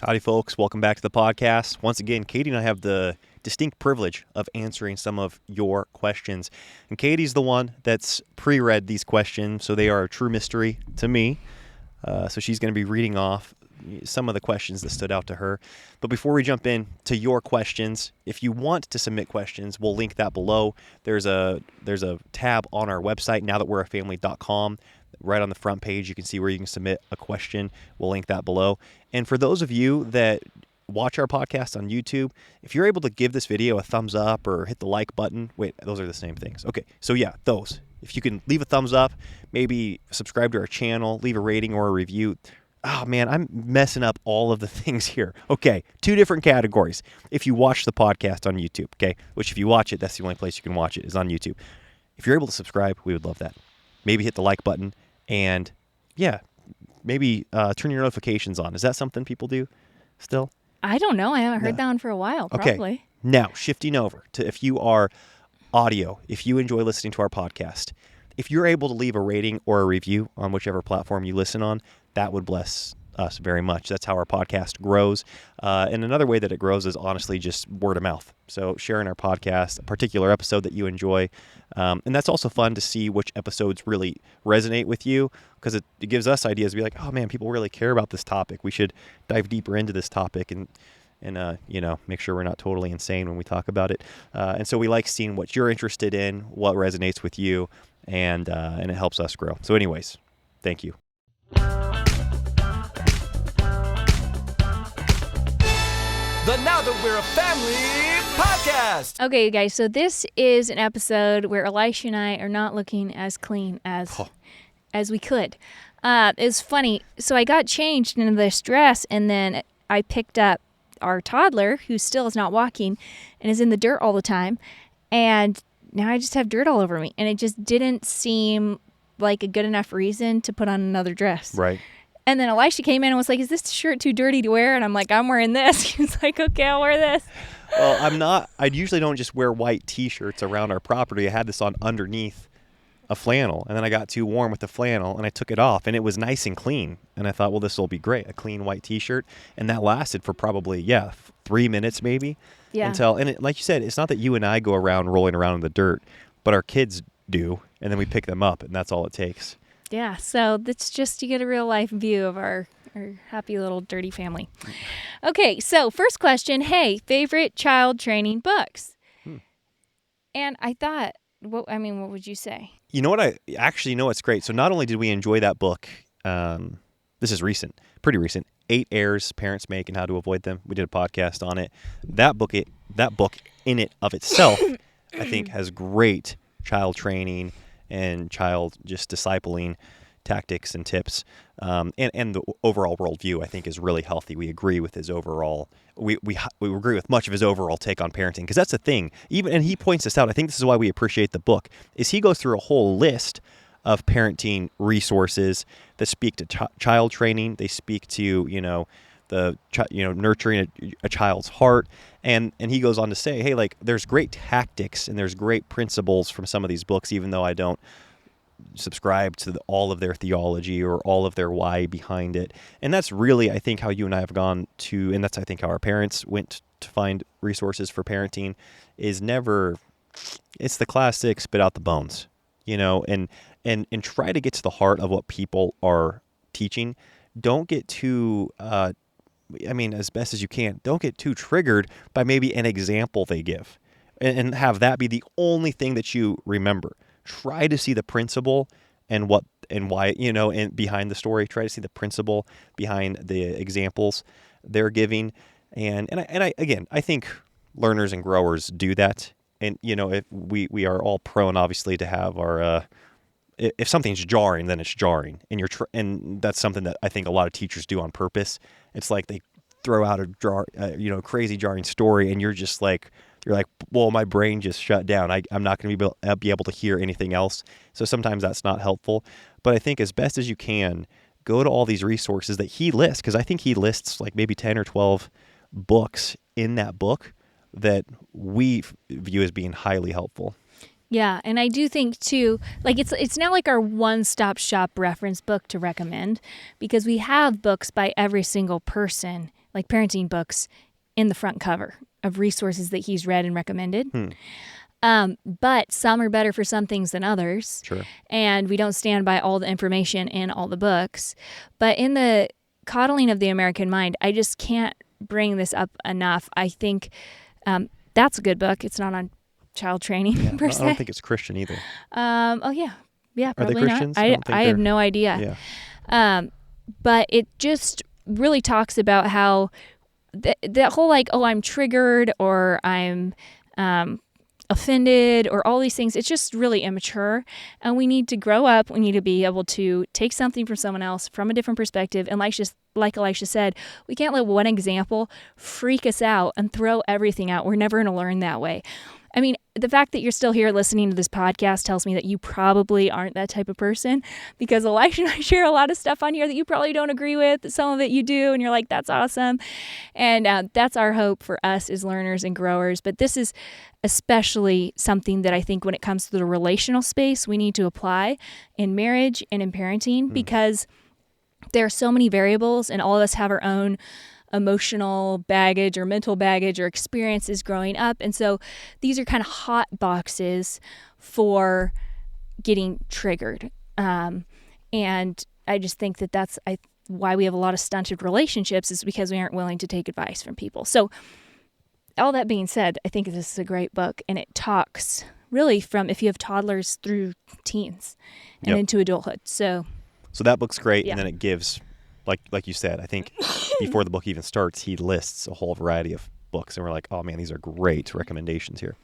Howdy, folks. Welcome back to the podcast. Once again, Katie and I have the distinct privilege of answering some of your questions. And Katie's the one that's pre-read these questions, so they are a true mystery to me. So she's going to be reading off some of the questions that stood out to her. But before we jump in to your questions, if you want to submit questions, we'll link that below. There's a tab on our website, nowthatwe'reafamily.com. Right on the front page, you can see where you can submit a question. We'll link that below. And for those of you that watch our podcast on YouTube, if you're able to give this video a thumbs up or hit the like button, wait, those are the same things. Okay, so yeah, those. If you can leave a thumbs up, maybe subscribe to our channel, leave a rating or a review. Oh man, I'm messing up all of the things here. Okay, two different categories. If you watch the podcast on YouTube, okay, which if you watch it, that's the only place you can watch it is on YouTube. If you're able to subscribe, we would love that. Maybe hit the like button and yeah, maybe turn your notifications on. Is that something people do still? I don't know. I haven't heard that one for a while, probably. Okay, now shifting over to if you are audio, if you enjoy listening to our podcast, if you're able to leave a rating or a review on whichever platform you listen on, that would bless us very much. That's how our podcast grows. And another way that it grows is honestly just word of mouth. So sharing our podcast, a particular episode that you enjoy. And that's also fun to see which episodes really resonate with you because it gives us ideas to be like, oh man, people really care about this topic. We should dive deeper into this topic and make sure we're not totally insane when we talk about it. And so we like seeing what you're interested in, what resonates with you, and it helps us grow. So anyways, thank you. The Now That We're a Family podcast. Okay, you guys, so this is an episode where Elisha and I are not looking as clean as we could. It's funny. So I got changed into this dress, and then I picked up our toddler, who still is not walking and is in the dirt all the time, and now I just have dirt all over me, and it just didn't seem like a good enough reason to put on another dress. Right. And then Elisha came in and was like, is this shirt too dirty to wear? And I'm like, I'm wearing this. He was like, okay, I'll wear this. Well, I'm not. I usually don't just wear white T-shirts around our property. I had this on underneath a flannel, and then I got too warm with the flannel, and I took it off, and it was nice and clean. And I thought, well, this will be great, a clean white T-shirt. And that lasted for probably, 3 minutes maybe. Yeah. Like you said, it's not that you and I go around rolling around in the dirt, but our kids do, and then we pick them up, and that's all it takes. Yeah, so that's just to get a real life view of our happy little dirty family. Okay, so first question, hey, favorite child training books? And I thought, what would you say? You know what? It's great. So not only did we enjoy that book, this is pretty recent, 8 Errors Parents Make and How to Avoid Them. We did a podcast on it. That book in it of itself, I think, has great child training and child just discipling tactics and tips, and the overall worldview I think is really healthy. We agree with his overall. We agree with much of his overall take on parenting because that's the thing. And he points this out. I think this is why we appreciate the book. Is he goes through a whole list of parenting resources that speak to child training. They speak to nurturing a child's heart. And he goes on to say, hey, like there's great tactics and there's great principles from some of these books, even though I don't subscribe to all of their theology or all of their why behind it. And that's really, I think, how you and I have gone to, and that's, I think, how our parents went to find resources for parenting it's the classic spit out the bones, and try to get to the heart of what people are teaching. Don't get too, as best as you can, don't get too triggered by maybe an example they give and have that be the only thing that you remember. Try to see the principle and what and why, and behind the story. Try to see the principle behind the examples they're giving. And I think learners and growers do that. And, if we are all prone, obviously, to have our, if something's jarring, then it's jarring. And and that's something that I think a lot of teachers do on purpose. It's like they throw out a crazy jarring story, and you're like, well, my brain just shut down. I'm not going to be able to hear anything else. So sometimes that's not helpful. But I think as best as you can, go to all these resources that he lists, because I think he lists like maybe 10 or 12 books in that book that we view as being highly helpful. Yeah, and I do think too, like it's not like our one-stop shop reference book to recommend, because we have books by every single person like parenting books in the front cover of resources that he's read and recommended. But some are better for some things than others. Sure. And we don't stand by all the information in all the books. But in the Coddling of the American Mind, I just can't bring this up enough. I think that's a good book. It's not on child training per se. I don't think it's Christian either. Yeah, Are they probably Christians? not. I have no idea. Yeah. But it just really talks about how that whole like, oh, I'm triggered or I'm offended or all these things, it's just really immature. And we need to grow up. We need to be able to take something from someone else from a different perspective. And like Elisha said, we can't let one example freak us out and throw everything out. We're never going to learn that way. I mean, the fact that you're still here listening to this podcast tells me that you probably aren't that type of person, because Elisha and I share a lot of stuff on here that you probably don't agree with. Some of it you do, and you're like, that's awesome. And that's our hope for us as learners and growers. But this is especially something that I think when it comes to the relational space, we need to apply in marriage and in parenting, because there are so many variables and all of us have our own emotional baggage or mental baggage or experiences growing up. And so these are kind of hot boxes for getting triggered. And I just think that that's why we have a lot of stunted relationships, is because we aren't willing to take advice from people. So all that being said, I think this is a great book, and it talks really from if you have toddlers through teens and into adulthood. So that book's great. Yeah. And then it gives, like you said, I think before the book even starts, he lists a whole variety of books, and we're like, oh man, these are great recommendations here.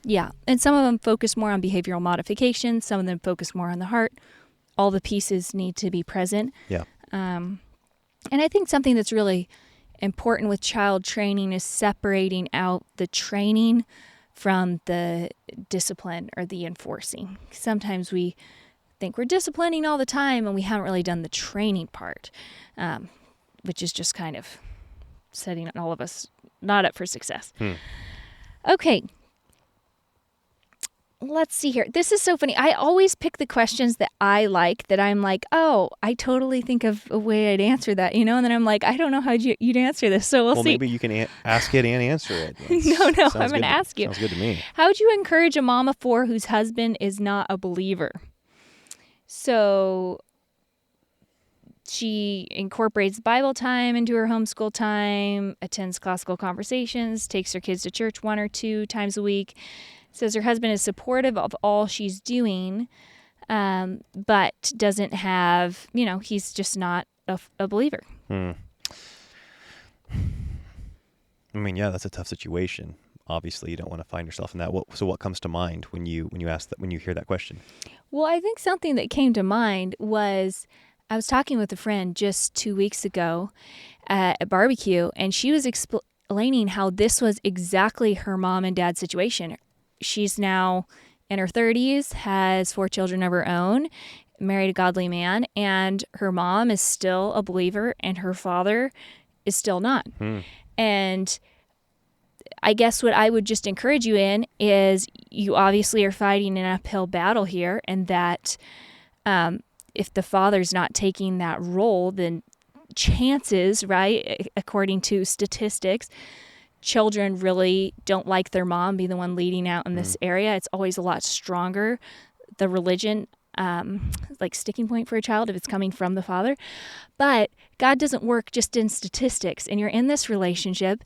Yeah, and some of them focus more on behavioral modification. Some of them focus more on the heart. All the pieces need to be present. Yeah. And I think something that's really important with child training is separating out the training from the discipline or the enforcing. Sometimes we think we're disciplining all the time and we haven't really done the training part, which is just kind of setting all of us not up for success. Okay. Let's see here. This is so funny. I always pick the questions that I like, that I'm like, oh, I totally think of a way I'd answer that, And then I'm like, I don't know how you'd answer this. So we'll see. Maybe you can ask it and answer it. No, I'm going to ask you. Sounds good to me. How would you encourage a mom of 4 whose husband is not a believer? So she incorporates Bible time into her homeschool time, attends classical conversations, takes her kids to church 1 or 2 times a week, says her husband is supportive of all she's doing, but doesn't have, he's just not a believer. I mean, yeah, that's a tough situation. Obviously, you don't want to find yourself in that. So what comes to mind when you ask that, when you hear that question? Well, I think something that came to mind was I was talking with a friend just 2 weeks ago at a barbecue, and she was explaining how this was exactly her mom and dad's situation. She's now in her 30s, has 4 children of her own, married a godly man, and her mom is still a believer and her father is still not. And I guess what I would just encourage you in is you obviously are fighting an uphill battle here, and that if the father's not taking that role, then chances, right, according to statistics, children really don't like their mom be the one leading out in this area. It's always a lot stronger, the religion, like sticking point for a child if it's coming from the father. But God doesn't work just in statistics, and you're in this relationship.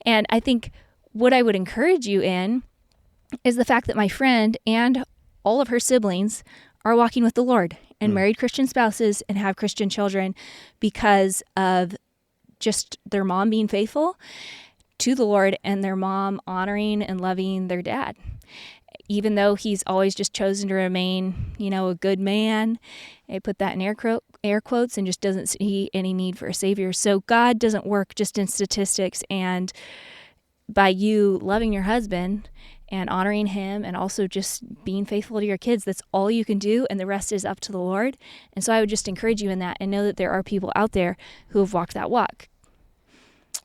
And I think what I would encourage you in is the fact that my friend and all of her siblings are walking with the Lord and married Christian spouses and have Christian children because of just their mom being faithful to the Lord and their mom honoring and loving their dad. Even though he's always just chosen to remain, a good man. I put that in air quotes, and just doesn't see any need for a savior. So God doesn't work just in statistics, and by you loving your husband and honoring him and also just being faithful to your kids, that's all you can do, and the rest is up to the Lord. And so I would just encourage you in that, and know that there are people out there who have walked that walk.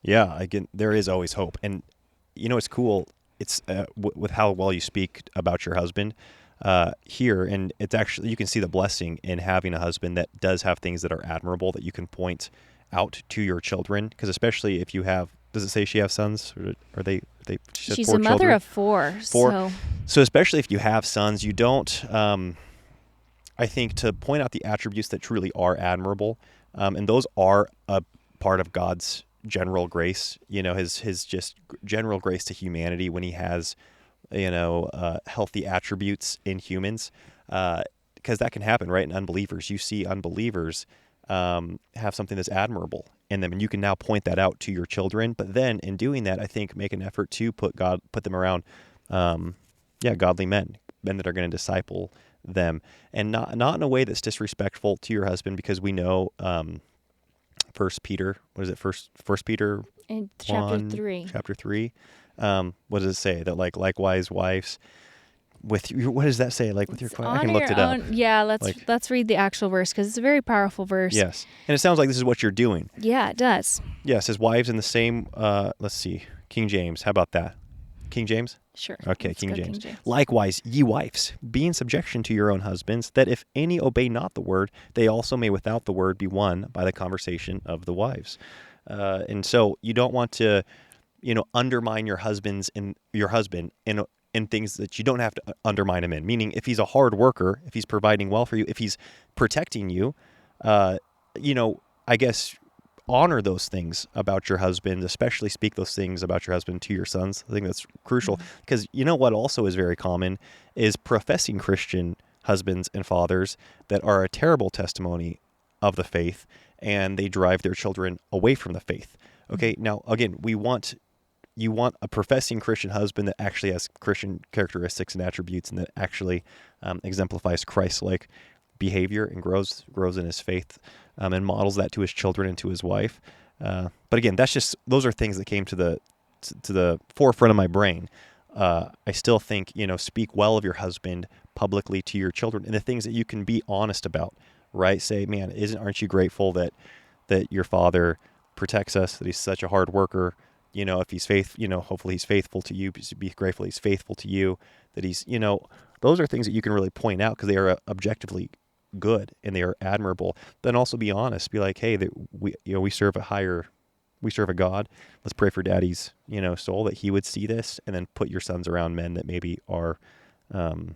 Yeah, again, there is always hope. And it's cool. It's with how well you speak about your husband here, and it's actually, you can see the blessing in having a husband that does have things that are admirable that you can point out to your children, because especially if you have, does it say she has sons, or are they she has She's 4 a mother children? of 4. 4. So especially if you have sons, you don't, I think, to point out the attributes that truly are admirable, and those are a part of God's general grace, his just general grace to humanity when he has, healthy attributes in humans, because that can happen, right? In unbelievers, you see unbelievers have something that's admirable in them, and you can now point that out to your children. But then in doing that, I think make an effort to put them around, godly men that are going to disciple them, and not in a way that's disrespectful to your husband, because we know, First Peter, what is it? First Peter in chapter 1, 3. Chapter 3. What does it say? That likewise wives with your, what does that say? Like with your, I can look it up. Yeah, let's read the actual verse, because it's a very powerful verse. Yes, and it sounds like this is what you're doing. Yeah, it does. Yes, his wives in the same. Let's see, King James. How about that? King James. Sure. Okay, King James. Likewise, ye wives, be in subjection to your own husbands, that if any obey not the word, they also may without the word be won by the conversation of the wives. And so you don't want to, undermine your husband in things that you don't have to undermine him in. Meaning, if he's a hard worker, if he's providing well for you, if he's protecting you, I guess honor those things about your husband, especially speak those things about your husband to your sons. I think that's crucial, because what also is very common is professing Christian husbands and fathers that are a terrible testimony of the faith, and they drive their children away from the faith. Okay, now again, you want a professing Christian husband that actually has Christian characteristics and attributes, and that actually exemplifies Christ-like behavior and grows in his faith, and models that to his children and to his wife. But again, those are things that came to the forefront of my brain. I still think, speak well of your husband publicly to your children, and the things that you can be honest about, right? Say, man, aren't you grateful that your father protects us, that he's such a hard worker? If he's hopefully he's faithful to you. Be grateful he's faithful to you, that he's, those are things that you can really point out, because they are objectively good and they are admirable. Then also be honest, be like, hey, that we serve a God. Let's pray for daddy's soul, that he would see this, and then put your sons around men that maybe are and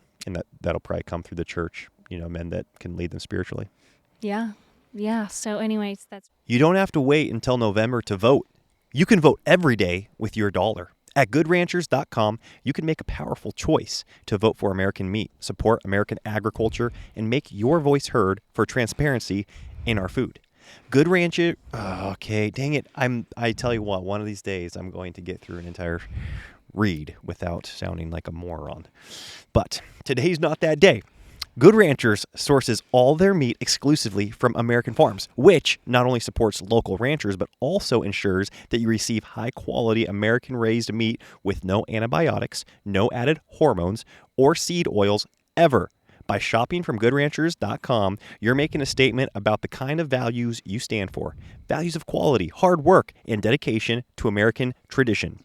that'll probably come through the church, men that can lead them spiritually. Yeah. So anyways, You don't have to wait until November to vote. You can vote every day with your dollar. At GoodRanchers.com, you can make a powerful choice to vote for American meat, support American agriculture, and make your voice heard for transparency in our food. Good Rancher. Okay, dang it. I tell you what, one of these days I'm going to get through an entire read without sounding like a moron. But today's not that day. Good Ranchers sources all their meat exclusively from American farms, which not only supports local ranchers, but also ensures that you receive high-quality American-raised meat with no antibiotics, no added hormones, or seed oils ever. By shopping from GoodRanchers.com, you're making a statement about the kind of values you stand for. Values of quality, hard work, and dedication to American tradition.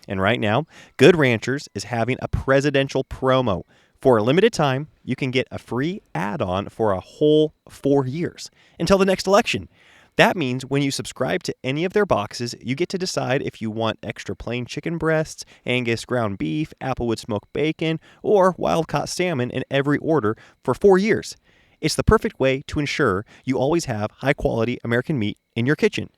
And right now, Good Ranchers is having a presidential promo. For a limited time, you can get a free add-on for a whole 4 years until the next election. That means when you subscribe to any of their boxes, you get to decide if you want extra plain chicken breasts, Angus ground beef, Applewood smoked bacon, or wild-caught salmon in every order for 4 years. It's the perfect way to ensure you always have high-quality American meat in your kitchen.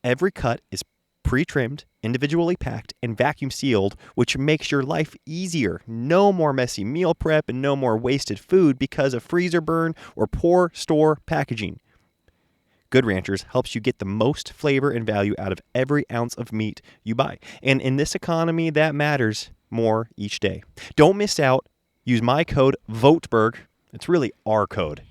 Every cut is pre-trimmed, individually packed, and vacuum sealed, which makes your life easier. No more messy meal prep and no more wasted food because of freezer burn or poor store packaging. Good Ranchers helps you get the most flavor and value out of every ounce of meat you buy. And in this economy, that matters more each day. Don't miss out. Use my code Voetberg. It's really our code.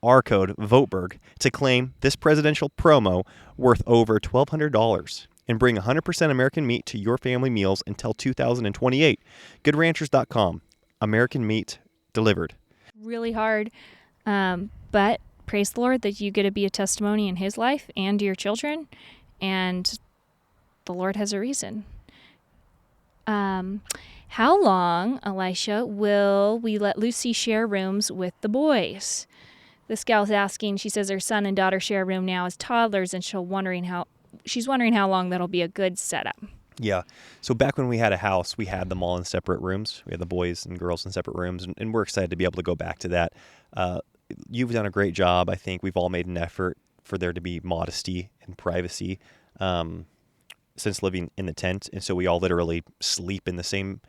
Our code Voetberg to claim this presidential promo worth over $1,200 and bring 100% American meat to your family meals until 2028. GoodRanchers.com. American meat delivered. really hard, but praise the Lord that you get to be a testimony in his life and to your children, and the Lord has a reason. How long, Elisha, will we let Lucy share rooms with the boys? This gal's asking, she says her son and daughter share a room now as toddlers, and she's wondering how long that'll be a good setup. Yeah. So back when we had a house, we had them all in separate rooms. We had the boys and girls in separate rooms, and we're excited to be able to go back to that. You've done a great job. I think we've all made an effort for there to be modesty and privacy since living in the tent. And so we all literally sleep in the same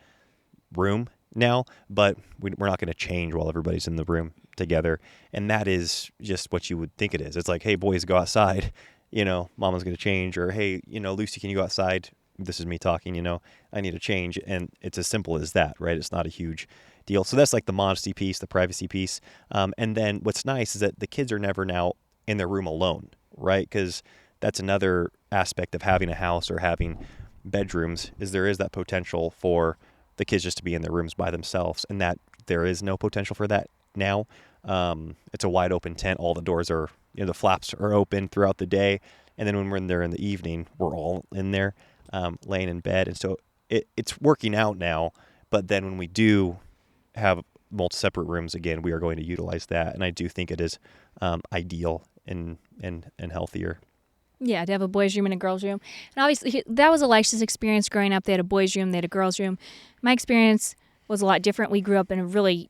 room now, but we're not going to change while everybody's in the room together. And that is just what you would think it is. It's like, hey, boys, go outside. Mama's going to change. Or, hey, Lucy, can you go outside? This is me talking, I need to change. And it's as simple as that, right? It's not a huge deal. So that's like the modesty piece, the privacy piece. And then what's nice is that the kids are never now in their room alone, right? Because that's another aspect of having a house or having bedrooms, is there is that potential for the kids just to be in their rooms by themselves, and that there is no potential for that now. It's a wide open tent. All the doors are, the flaps are open throughout the day. And then when we're in there in the evening, we're all in there laying in bed. And so it's working out now. But then when we do have multiple separate rooms again, we are going to utilize that. And I do think it is ideal and healthier. Yeah, to have a boys' room and a girls' room. And obviously, that was Elisha's experience growing up. They had a boys' room, they had a girls' room. My experience was a lot different. We grew up in a really,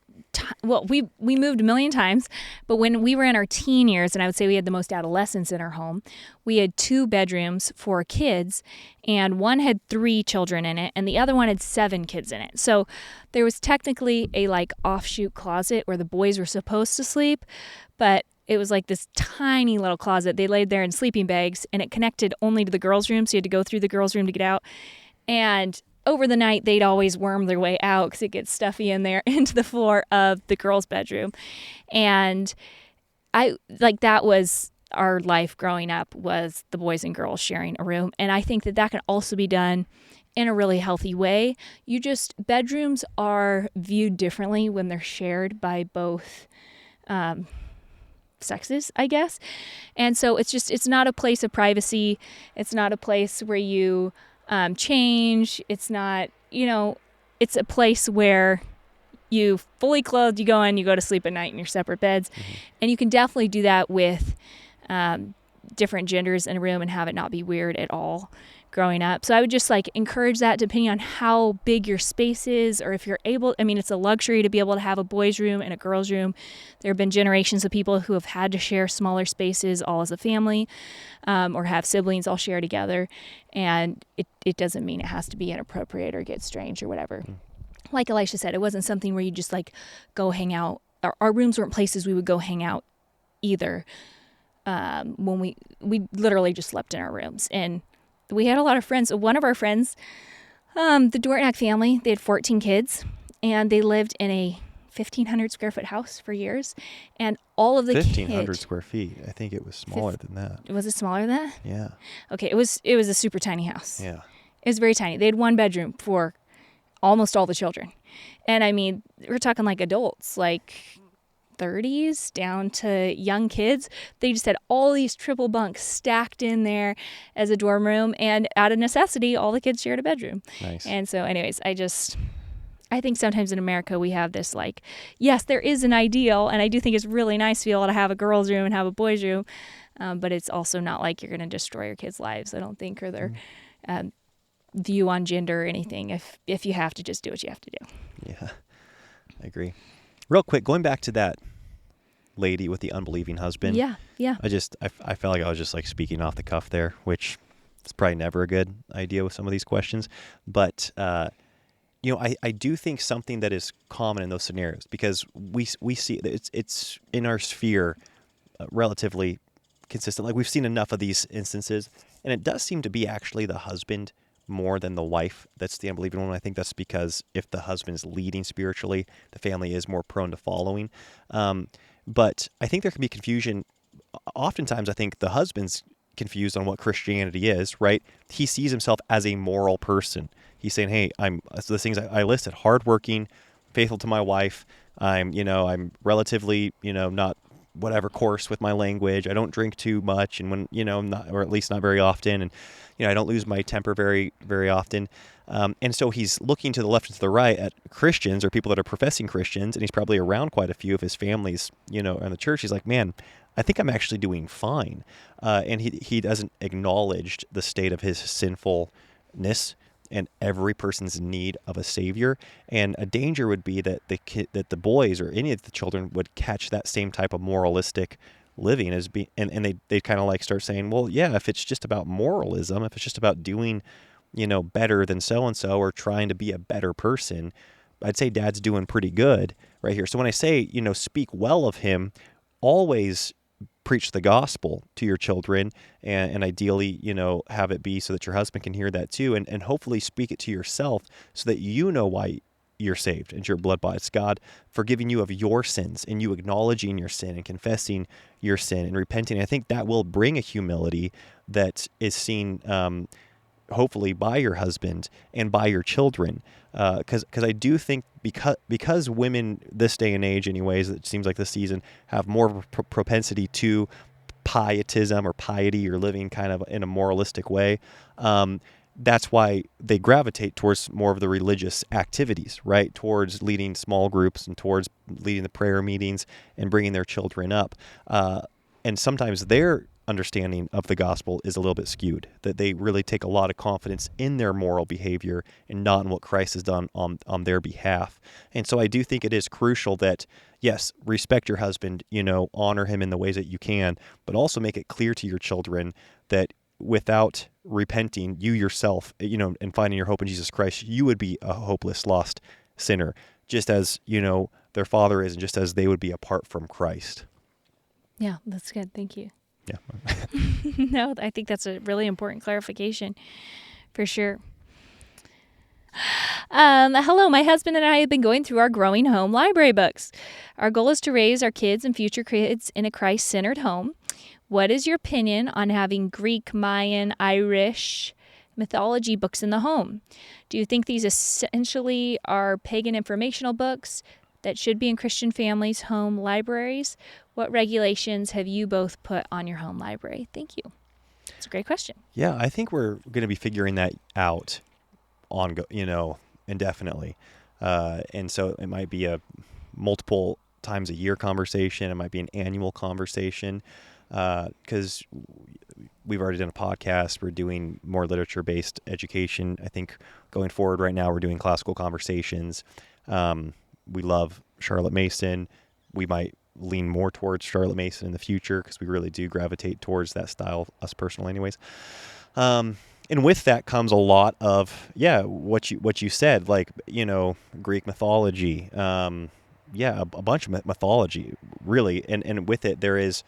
we moved a million times, but when we were in our teen years, and I would say we had the most adolescents in our home, we had 2 bedrooms for kids, and one had 3 children in it, and the other one had 7 kids in it. So there was technically a offshoot closet where the boys were supposed to sleep, but it was like this tiny little closet. They laid there in sleeping bags, and it connected only to the girls' room, so you had to go through the girls' room to get out. And over the night, they'd always worm their way out because it gets stuffy in there into the floor of the girls' bedroom. And that was our life growing up, was the boys and girls sharing a room. And I think that can also be done in a really healthy way. Bedrooms are viewed differently when they're shared by both sexes, I guess. And so it's not a place of privacy. It's not a place where you change. It's not, it's a place where you fully clothed, you go in, you go to sleep at night in your separate beds. Mm-hmm. And you can definitely do that with different genders in a room and have it not be weird at all growing up. So I would just encourage that, depending on how big your space is, or if you're able, it's a luxury to be able to have a boys' room and a girls' room. There have been generations of people who have had to share smaller spaces all as a family, or have siblings all share together. And it doesn't mean it has to be inappropriate or get strange or whatever. Mm. Like Elisha said, it wasn't something where you just go hang out. Our rooms weren't places we would go hang out either. When we literally just slept in our rooms. And we had a lot of friends. One of our friends, the Dortnack family, they had 14 kids, and they lived in a 1,500 square foot house for years. And all of the 1,500 square feet. I think it was smaller than that. Was it smaller than that? Yeah. Okay, it was a super tiny house. Yeah. It was very tiny. They had 1 bedroom for almost all the children. And we're talking adults, 30s down to young kids. They just had all these triple bunks stacked in there as a dorm room, and out of necessity, all the kids shared a bedroom. Nice. And so anyways, I think sometimes in America we have this yes, there is an ideal, and I do think it's really nice to be able to have a girls' room and have a boys' room, but it's also not like you're going to destroy your kids' lives, I don't think, or their view on gender or anything. If you have to, just do what you have to do. Yeah, I agree. Real quick, going back to that lady with the unbelieving husband. Yeah. I felt like I was just speaking off the cuff there, which is probably never a good idea with some of these questions. But, I do think something that is common in those scenarios, because we see it's in our sphere relatively consistent. We've seen enough of these instances, and it does seem to be actually the husband more than the wife that's the unbelieving one. I think that's because if the husband's leading spiritually, the family is more prone to following. But I think there can be confusion. Oftentimes, I think the husband's confused on what Christianity is, right? He sees himself as a moral person. He's saying, hey, so the things I listed: hardworking, faithful to my wife. I'm relatively, not whatever course with my language. I don't drink too much, and when not, or at least not very often, and I don't lose my temper very very often. And so he's looking to the left and to the right at Christians or people that are professing Christians, and he's probably around quite a few of his families, in the church. He's like, man, I think I'm actually doing fine. And he doesn't acknowledge the state of his sinfulness and every person's need of a savior. And a danger would be that that the boys or any of the children would catch that same type of moralistic living and they kind of like start saying, well, yeah, if it's just about moralism, if it's just about doing, better than so-and-so or trying to be a better person, I'd say dad's doing pretty good right here. So when I say, speak well of him, always preach the gospel to your children, and ideally, have it be so that your husband can hear that too, and hopefully speak it to yourself so that you know why you're saved and you're blood bought. It's God forgiving you of your sins and you acknowledging your sin and confessing your sin and repenting. I think that will bring a humility that is seen hopefully by your husband and by your children, because I do think because women this day and age, anyways, it seems like this season have more of a propensity to pietism or piety or living kind of in a moralistic way. That's why they gravitate towards more of the religious activities, right? Towards leading small groups and towards leading the prayer meetings and bringing their children up. And sometimes their understanding of the gospel is a little bit skewed, that they really take a lot of confidence in their moral behavior and not in what Christ has done on their behalf. And so I do think it is crucial that, yes, respect your husband, honor him in the ways that you can, but also make it clear to your children that without repenting, you yourself, and finding your hope in Jesus Christ, you would be a hopeless, lost sinner, just as, their father is, and just as they would be apart from Christ. Yeah, that's good. Thank you. Yeah. No, I think that's a really important clarification for sure. Hello, my husband and I have been going through our growing home library books. Our goal is to raise our kids and future kids in a Christ-centered home. What is your opinion on having Greek, Mayan, Irish mythology books in the home? Do you think these essentially are pagan informational books that should be in Christian families' home libraries? What regulations have you both put on your home library? Thank you. It's a great question. Yeah, I think we're going to be figuring that out indefinitely. And so it might be a multiple times a year conversation. It might be an annual conversation, because we've already done a podcast. We're doing more literature-based education. I think going forward right now, we're doing classical conversations. We love Charlotte Mason. We might lean more towards Charlotte Mason in the future because we really do gravitate towards that style, us personally anyways. And with that comes a lot of, what you said, like, Greek mythology, a bunch of mythology, really. And with it, there is,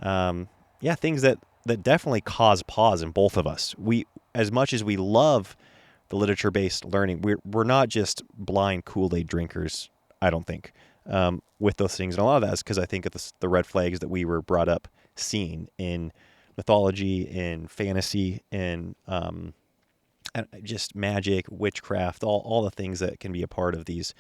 things that definitely cause pause in both of us. We, as much as we love the literature-based learning, we're not just blind Kool-Aid drinkers, I don't think, with those things. And a lot of that is because I think of the red flags that we were brought up seeing in mythology, in fantasy, in just magic, witchcraft, all the things that can be a part of these,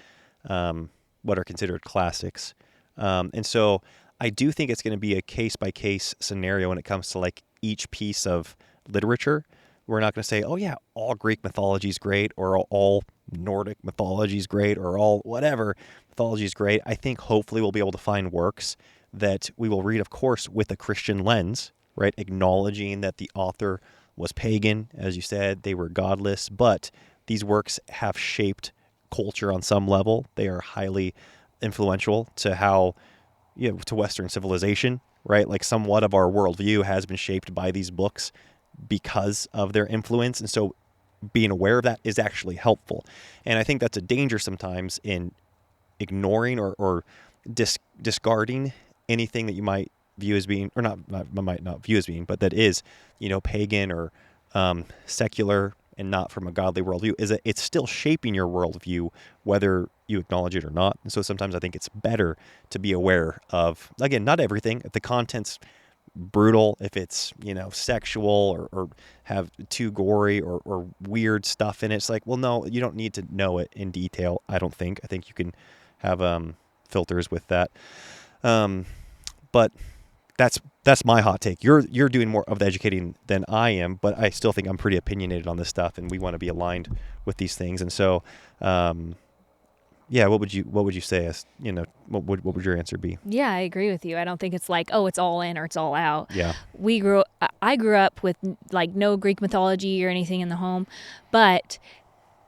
what are considered classics. And so I do think it's going to be a case-by-case scenario when it comes to like each piece of literature. We're not going to say, oh yeah, all Greek mythology is great, or all Nordic mythology is great, or all whatever mythology is great. I think hopefully we'll be able to find works that we will read, of course, with a Christian lens, right? Acknowledging that the author was pagan, as you said, they were godless, but these works have shaped culture on some level. They are highly influential to how, to Western civilization, right? Like somewhat of our worldview has been shaped by these books because of their influence. And so being aware of that is actually helpful. And I think that's a danger sometimes in ignoring or discarding anything that you might view as being, or might not view as being, but that is, pagan or secular and not from a godly worldview, is that it's still shaping your worldview, whether you acknowledge it or not. And so sometimes I think it's better to be aware of, again, not everything. If the content's brutal, if it's, sexual or have too gory or weird stuff in it, it's like, well, no, you don't need to know it in detail, I don't think. I think you can have filters with that. but that's my hot take. You're doing more of the educating than I am, but I still think I'm pretty opinionated on this stuff, and we want to be aligned with these things. And so, what would you say? As what would your answer be? Yeah, I agree with you. I don't think it's like, oh, it's all in or it's all out. Yeah. I grew up with like no Greek mythology or anything in the home, but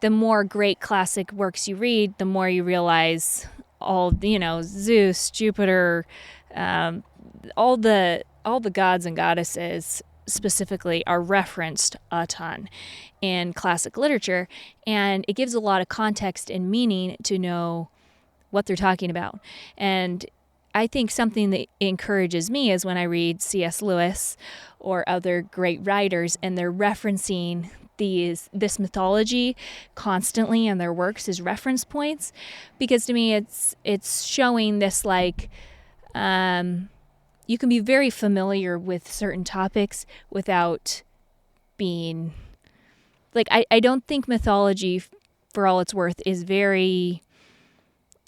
the more great classic works you read, the more you realize all, Zeus, Jupiter, all the gods and goddesses specifically are referenced a ton in classic literature, and it gives a lot of context and meaning to know what they're talking about. And I think something that encourages me is when I read C.S. Lewis or other great writers, and they're referencing this mythology constantly in their works as reference points, because to me it's showing this like you can be very familiar with certain topics without being like, I don't think mythology, for all it's worth, is very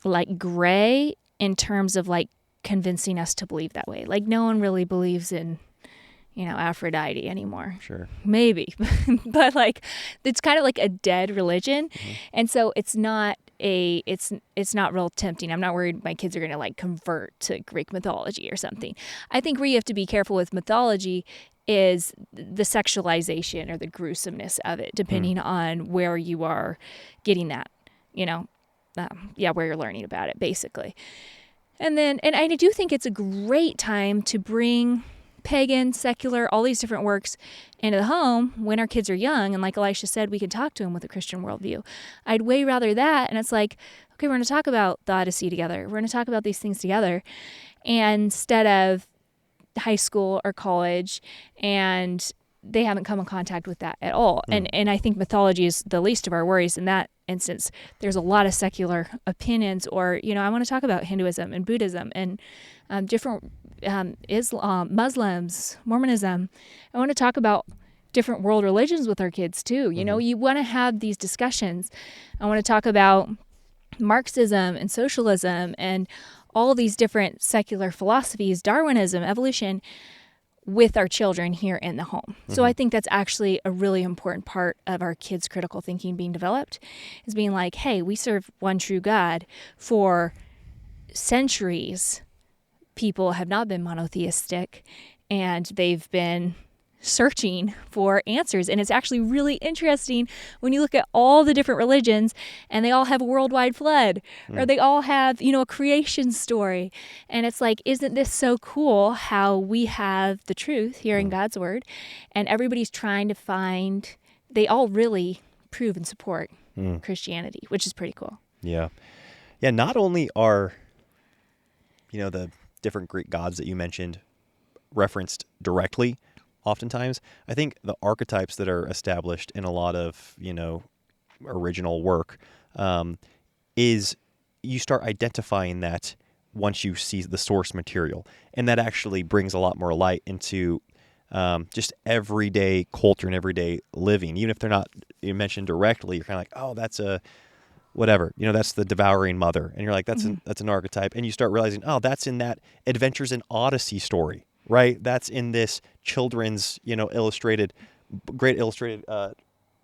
like gray in terms of like convincing us to believe that way. Like no one really believes in Aphrodite anymore. Sure. Maybe. But like it's kind of like a dead religion. Mm-hmm. And so it's not real tempting. I'm not worried my kids are going to like convert to Greek mythology or something. I think where you have to be careful with mythology is the sexualization or the gruesomeness of it, depending on where you are getting that, where you're learning about it, basically. And I do think it's a great time to bring pagan, secular, all these different works into the home when our kids are young. And like Elisha said, we can talk to them with a Christian worldview. I'd way rather that. And it's like, okay, we're going to talk about the Odyssey together. We're going to talk about these things together, and instead of high school or college, and they haven't come in contact with that at all. And I think mythology is the least of our worries in that instance. There's a lot of secular opinions, or, I want to talk about Hinduism and Buddhism and different Islam, Muslims, Mormonism. I want to talk about different world religions with our kids too. You want to have these discussions. I want to talk about Marxism and socialism and all these different secular philosophies, Darwinism, evolution, with our children here in the home. So I think that's actually a really important part of our kids' critical thinking being developed, is being like, hey, we serve one true God. For centuries, people have not been monotheistic, and they've been searching for answers. And it's actually really interesting when you look at all the different religions, and they all have a worldwide flood, or they all have, a creation story. And it's like, isn't this so cool how we have the truth here in God's word, and everybody's trying to find, they all really prove and support Christianity, which is pretty cool. Yeah. Yeah. Not only are, the different Greek gods that you mentioned referenced directly, oftentimes, I think the archetypes that are established in a lot of, original work is you start identifying that once you see the source material. And that actually brings a lot more light into just everyday culture and everyday living. Even if they're not mentioned directly, you're kind of like, oh, that's a whatever, that's the devouring mother. And you're like, that's an archetype. And you start realizing, oh, that's in that Adventures in Odyssey story. Right, that's in this children's, great illustrated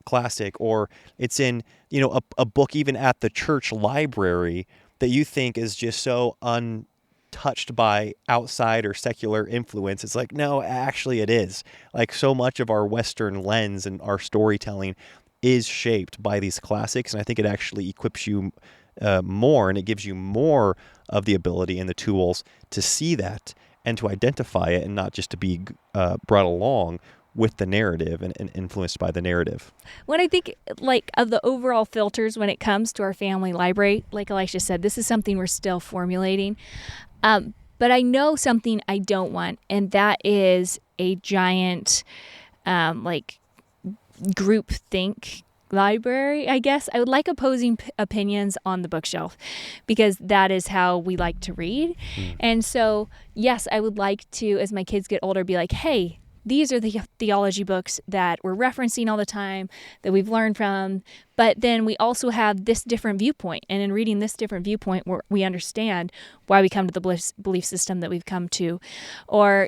classic, or it's in, a book even at the church library that you think is just so untouched by outside or secular influence. It's like, no, actually it is. Like, so much of our Western lens and our storytelling is shaped by these classics, and I think it actually equips you more, and it gives you more of the ability and the tools to see that and to identify it, and not just to be brought along with the narrative and influenced by the narrative. When I think like of the overall filters when it comes to our family library, like Elisha said, this is something we're still formulating. But I know something I don't want, and that is a giant group think library, I guess. I would like opposing opinions on the bookshelf, because that is how we like to read. And so, yes, I would like to, as my kids get older, be like, hey, these are the theology books that we're referencing all the time, that we've learned from, but then we also have this different viewpoint. And in reading this different viewpoint, we understand why we come to the belief system that we've come to. Or,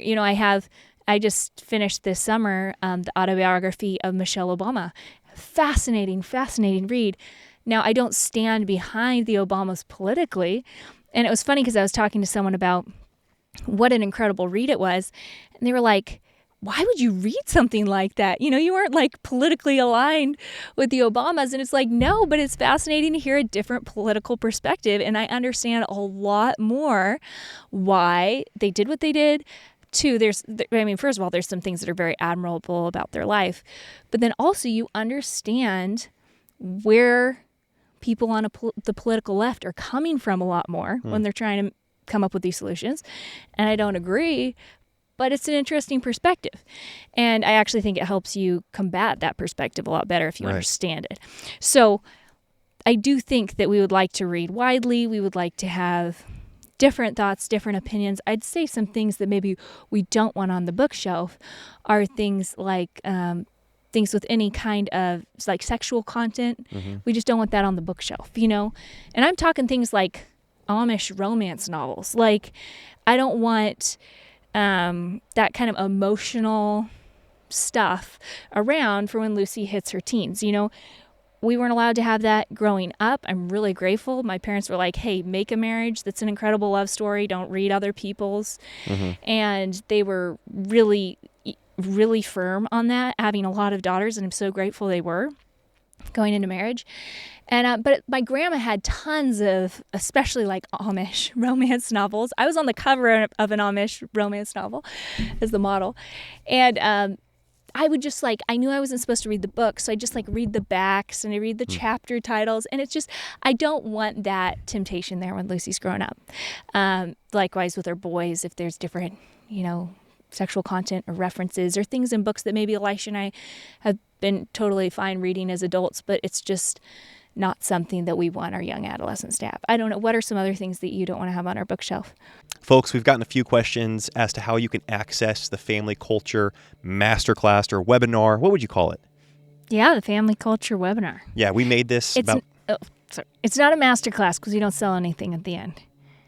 I just finished this summer the autobiography of Michelle Obama. Fascinating read. Now, I don't stand behind the Obamas politically. And it was funny because I was talking to someone about what an incredible read it was. And they were like, why would you read something like that? You weren't like politically aligned with the Obamas. And it's like, no, but it's fascinating to hear a different political perspective. And I understand a lot more why they did what they did. Two, first of all, there's some things that are very admirable about their life. But then also you understand where people on the political left are coming from a lot more when they're trying to come up with these solutions. And I don't agree, but it's an interesting perspective. And I actually think it helps you combat that perspective a lot better if you understand it. So I do think that we would like to read widely. We would like to have different thoughts, different opinions. I'd say some things that maybe we don't want on the bookshelf are things like things with any kind of like sexual content. We just don't want that on the bookshelf, And I'm talking things like Amish romance novels. Like, I don't want that kind of emotional stuff around for when Lucy hits her teens. We weren't allowed to have that growing up. I'm really grateful. My parents were like, hey, make a marriage. That's an incredible love story. Don't read other people's. And they were really firm on that, having a lot of daughters, and I'm so grateful they were going into marriage. And but my grandma had tons of, especially like Amish romance novels. I was on the cover of an Amish romance novel as the model. And I would just I knew I wasn't supposed to read the book, so I just read the backs and I read the chapter titles. And it's just, I don't want that temptation there when Lucy's growing up. Likewise with our boys, if there's different, sexual content or references or things in books that maybe Elisha and I have been totally fine reading as adults, but it's just not something that we want our young adolescents to have. I don't know. What are some other things that you don't want to have on our bookshelf? Folks, we've gotten a few questions as to how you can access the Family Culture Masterclass or webinar. What would you call it? Yeah, the Family Culture webinar. Yeah, we made this It's not a masterclass because you don't sell anything at the end.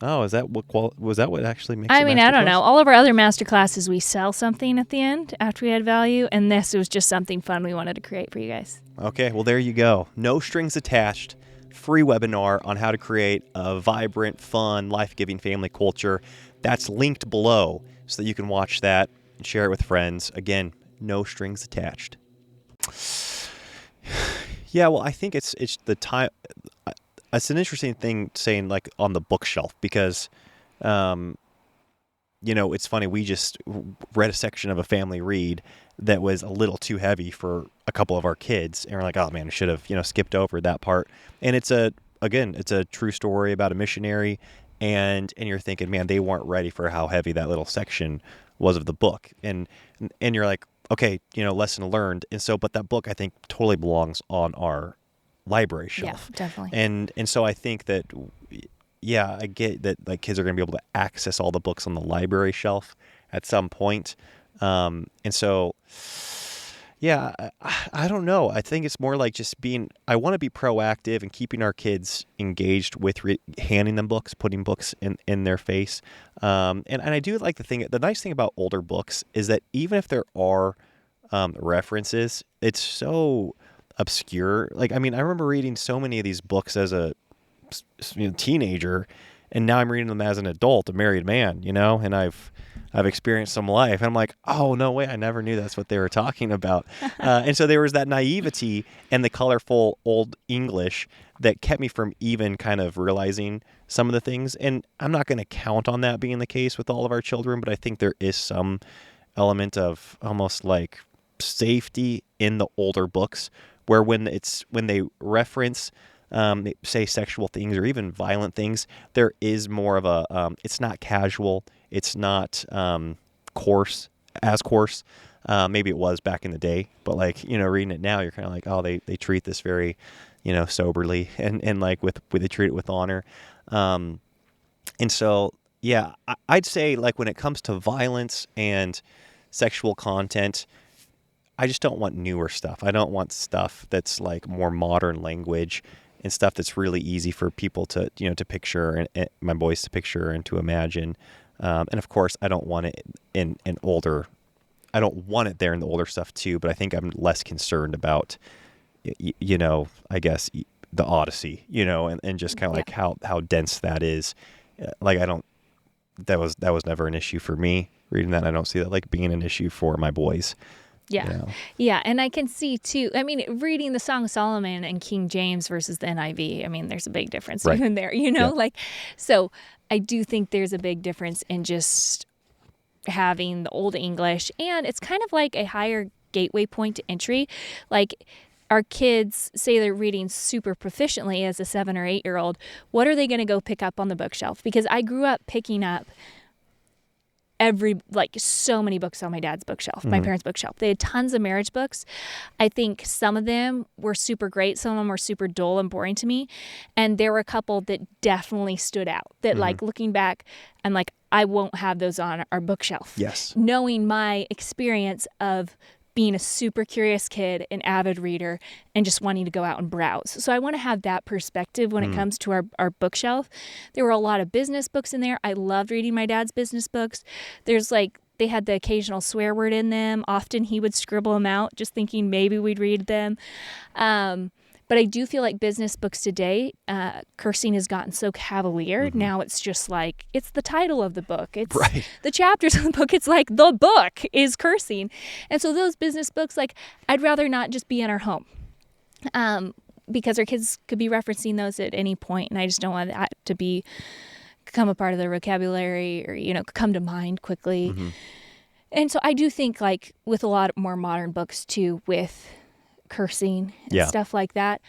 Oh, is that was that what actually makes it I don't know. All of our other masterclasses, we sell something at the end after we add value, and this was just something fun we wanted to create for you guys. Okay, well, there you go. No strings attached. Free webinar on how to create a vibrant, fun, life-giving family culture. That's linked below so that you can watch that and share it with friends. Again, no strings attached. Yeah, well, I think it's the time. It's an interesting thing saying on the bookshelf because, it's funny. We just read a section of a family read that was a little too heavy for a couple of our kids. And we're like, oh man, I should have, skipped over that part. And it's a true story about a missionary. And you're thinking, man, they weren't ready for how heavy that little section was of the book. And you're like, okay, lesson learned. And so, but that book I think totally belongs on our library shelf. Yeah, definitely. And so I think that, yeah, I get that kids are going to be able to access all the books on the library shelf at some point. And so, yeah, I don't know. I think it's more like just I want to be proactive and keeping our kids engaged with handing them books, putting books in their face. And I do like the nice thing about older books is that even if there are references, it's so obscure. I remember reading so many of these books as a teenager, and now I'm reading them as an adult, a married man, and I've experienced some life. And I'm like, oh, no way, I never knew that's what they were talking about. And so there was that naivety and the colorful old English that kept me from even kind of realizing some of the things. And I'm not going to count on that being the case with all of our children, but I think there is some element of almost safety in the older books where when they reference say sexual things or even violent things, there is more of a it's not casual, it's not coarse. Maybe it was back in the day, but reading it now, you're kind of like, oh, they treat this very soberly and they treat it with honor. And so yeah, I'd say when it comes to violence and sexual content. I just don't want newer stuff. I don't want stuff that's like more modern language and stuff that's really easy for people to, to picture and my boys to picture and to imagine. And of course, I don't want it in older. I don't want it there in the older stuff too, but I think I'm less concerned about, I guess the Odyssey, and just kind of like how dense that is. Like that was never an issue for me reading that. And I don't see that like being an issue for my boys. Yeah. Yeah. And I can see too, I mean, reading the Song of Solomon and King James versus the NIV, I mean, there's a big difference even there, so I do think there's a big difference in just having the Old English, and it's kind of like a higher gateway point to entry. Like our kids say they're reading super proficiently as a 7 or 8 year old. What are they going to go pick up on the bookshelf? Because I grew up picking up so many books on my dad's bookshelf, my parents' bookshelf. They had tons of marriage books. I think some of them were super great. Some of them were super dull and boring to me. And there were a couple that definitely stood out that like looking back, I'm like, I won't have those on our bookshelf. Yes. Knowing my experience of being a super curious kid, an avid reader, and just wanting to go out and browse. So I want to have that perspective when it comes to our bookshelf. There were a lot of business books in there. I loved reading my dad's business books. They had the occasional swear word in them. Often he would scribble them out, just thinking maybe we'd read them. But I do feel like business books today, cursing has gotten so cavalier. Now it's just like, it's the title of the book. It's the chapters of the book. It's like the book is cursing. And so those business books, like, I'd rather not just be in our home because our kids could be referencing those at any point, and I just don't want that to become a part of their vocabulary or, come to mind quickly. And so I do think, like, with a lot more modern books, too, with cursing and stuff like that.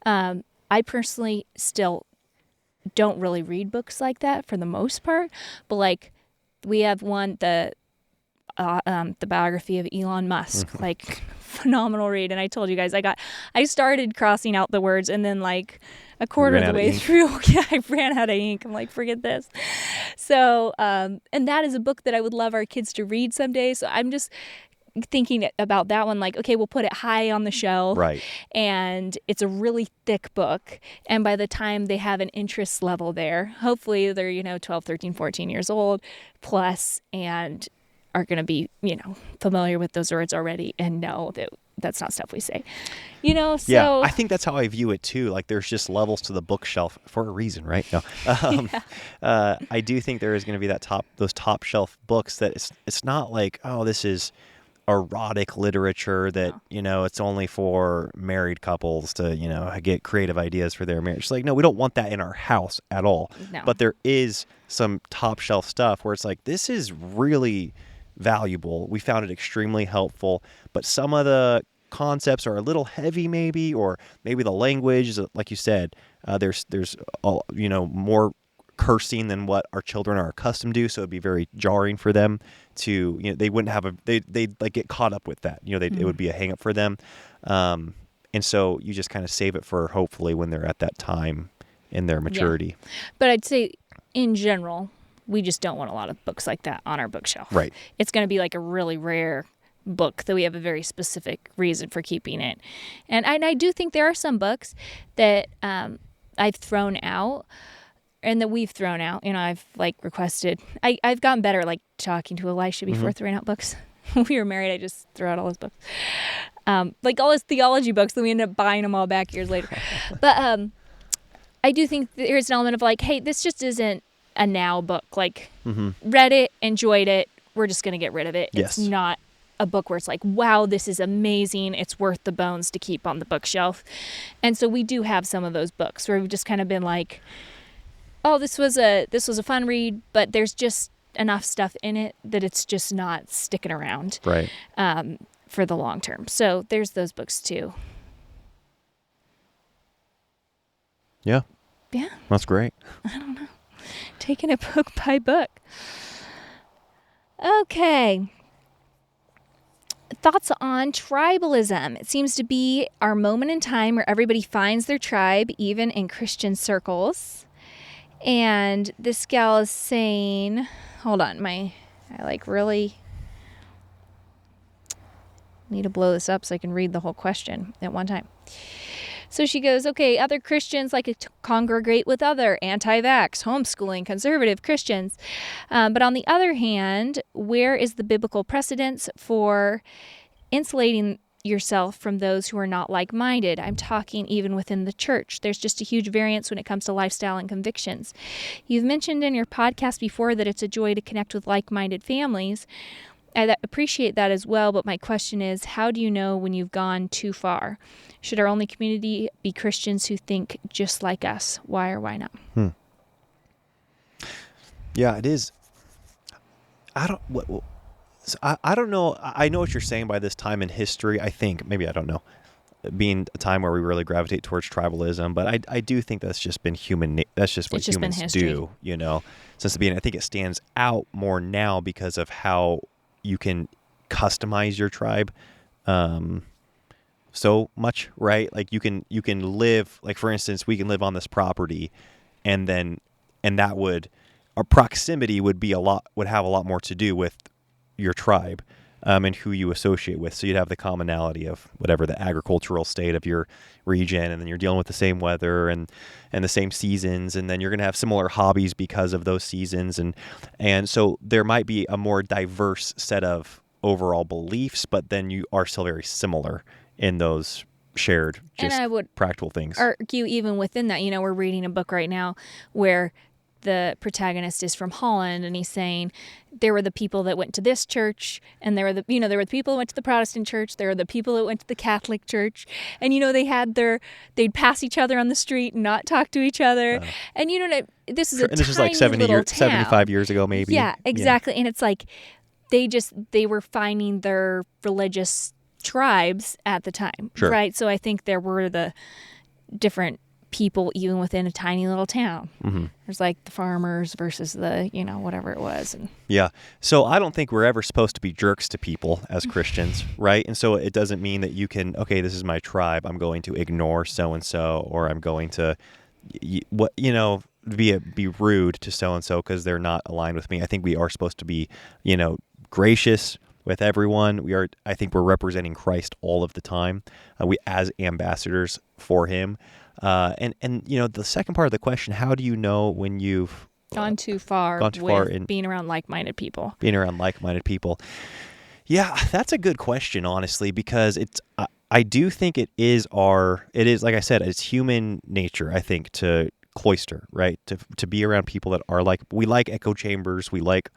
I personally still don't really read books like that for the most part, but like we have one, the biography of Elon Musk, like phenomenal read. And I told you guys, I started crossing out the words, and then like a quarter of the way through, I ran out of ink. I'm like, forget this. So, and that is a book that I would love our kids to read someday. So I'm just thinking about that one, like, okay, we'll put it high on the shelf, right? And it's a really thick book, and by the time they have an interest level there, hopefully they're 12, 13, 14 years old plus and are going to be familiar with those words already and know that that's not stuff we say, so yeah, I think that's how I view it too. Like, there's just levels to the bookshelf for a reason, right? No, I do think there is going to be those top shelf books that it's not like, oh, this is erotic literature that it's only for married couples to get creative ideas for their marriage. It's like, no, we don't want that in our house at all. No. But there is some top shelf stuff where it's like, this is really valuable. We found it extremely helpful, but some of the concepts are a little heavy, maybe, or maybe the language is, like you said, there's more cursing than what our children are accustomed to, so it'd be very jarring for them to, they wouldn't have they'd like get caught up with that, it would be a hang up for them, and so you just kind of save it for hopefully when they're at that time in their maturity. But I'd say in general, we just don't want a lot of books like that on our bookshelf. Right. It's going to be like a really rare book that we have a very specific reason for keeping it, and I do think there are some books that I've thrown out. And that we've thrown out, I've like requested. I've gotten better at like talking to Elisha before throwing out books. When we were married, I just threw out all his books, like all his theology books. Then we ended up buying them all back years later. But I do think there's an element of like, hey, this just isn't a now book. Like, read it, enjoyed it. We're just gonna get rid of it. Yes. It's not a book where it's like, wow, this is amazing. It's worth the bones to keep on the bookshelf. And so we do have some of those books where we've just kind of been like, oh, this was a fun read, but there's just enough stuff in it that it's just not sticking around, right? For the long term. So there's those books too. Yeah. Yeah. That's great. I don't know. Taking it book by book. Okay. Thoughts on tribalism. It seems to be our moment in time where everybody finds their tribe, even in Christian circles. And this gal is saying, hold on, I like really Need to blow this up so I can read the whole question at one time. So she goes, okay, other Christians like to congregate with other anti-vax, homeschooling, conservative Christians. But on the other hand, where is the biblical precedence for insulating yourself from those who are not like-minded? I'm talking even within the church. There's just a huge variance when it comes to lifestyle and convictions. You've mentioned in your podcast before that it's a joy to connect with like-minded families. I appreciate that as well, but my question is, how do you know when you've gone too far? Should our only community be Christians who think just like us? Why or why not? Yeah, it is. I don't know. I know what you're saying by this time in history. I think, maybe I don't know, being a time where we really gravitate towards tribalism, but I do think that's just been that's just what humans do, since the beginning. I think it stands out more now because of how you can customize your tribe so much, right? Like you can live, like for instance, we can live on this property, and that our proximity would have a lot more to do with your tribe and who you associate with. So you'd have the commonality of whatever the agricultural state of your region, and then you're dealing with the same weather and the same seasons, and then you're going to have similar hobbies because of those seasons, and so there might be a more diverse set of overall beliefs, but then you are still very similar in those shared and I would practical things. Argue even within that, we're reading a book right now where the protagonist is from Holland, and he's saying there were the people that went to this church, and there were the people that went to the Protestant church, there were the people that went to the Catholic church, and they'd pass each other on the street and not talk to each other, and this is this is like 75 years ago, maybe. Yeah, exactly, and it's like they were finding their religious tribes at the time, sure. Right? So I think there were the different people even within a tiny little town. Mm-hmm. There's like the farmers versus the, whatever it was. Yeah. So I don't think we're ever supposed to be jerks to people as Christians, right? And so it doesn't mean that you can, okay, this is my tribe, I'm going to ignore so-and-so, or I'm going to, be rude to so-and-so because they're not aligned with me. I think we are supposed to be, gracious with everyone. I think we're representing Christ all of the time. We as ambassadors for him. And the second part of the question, how do you know when you've gone too far in being around like-minded people? Yeah, that's a good question, honestly, because I do think it is like I said, it's human nature, I think, to cloister, right? To be around people that are we like echo chambers, we like,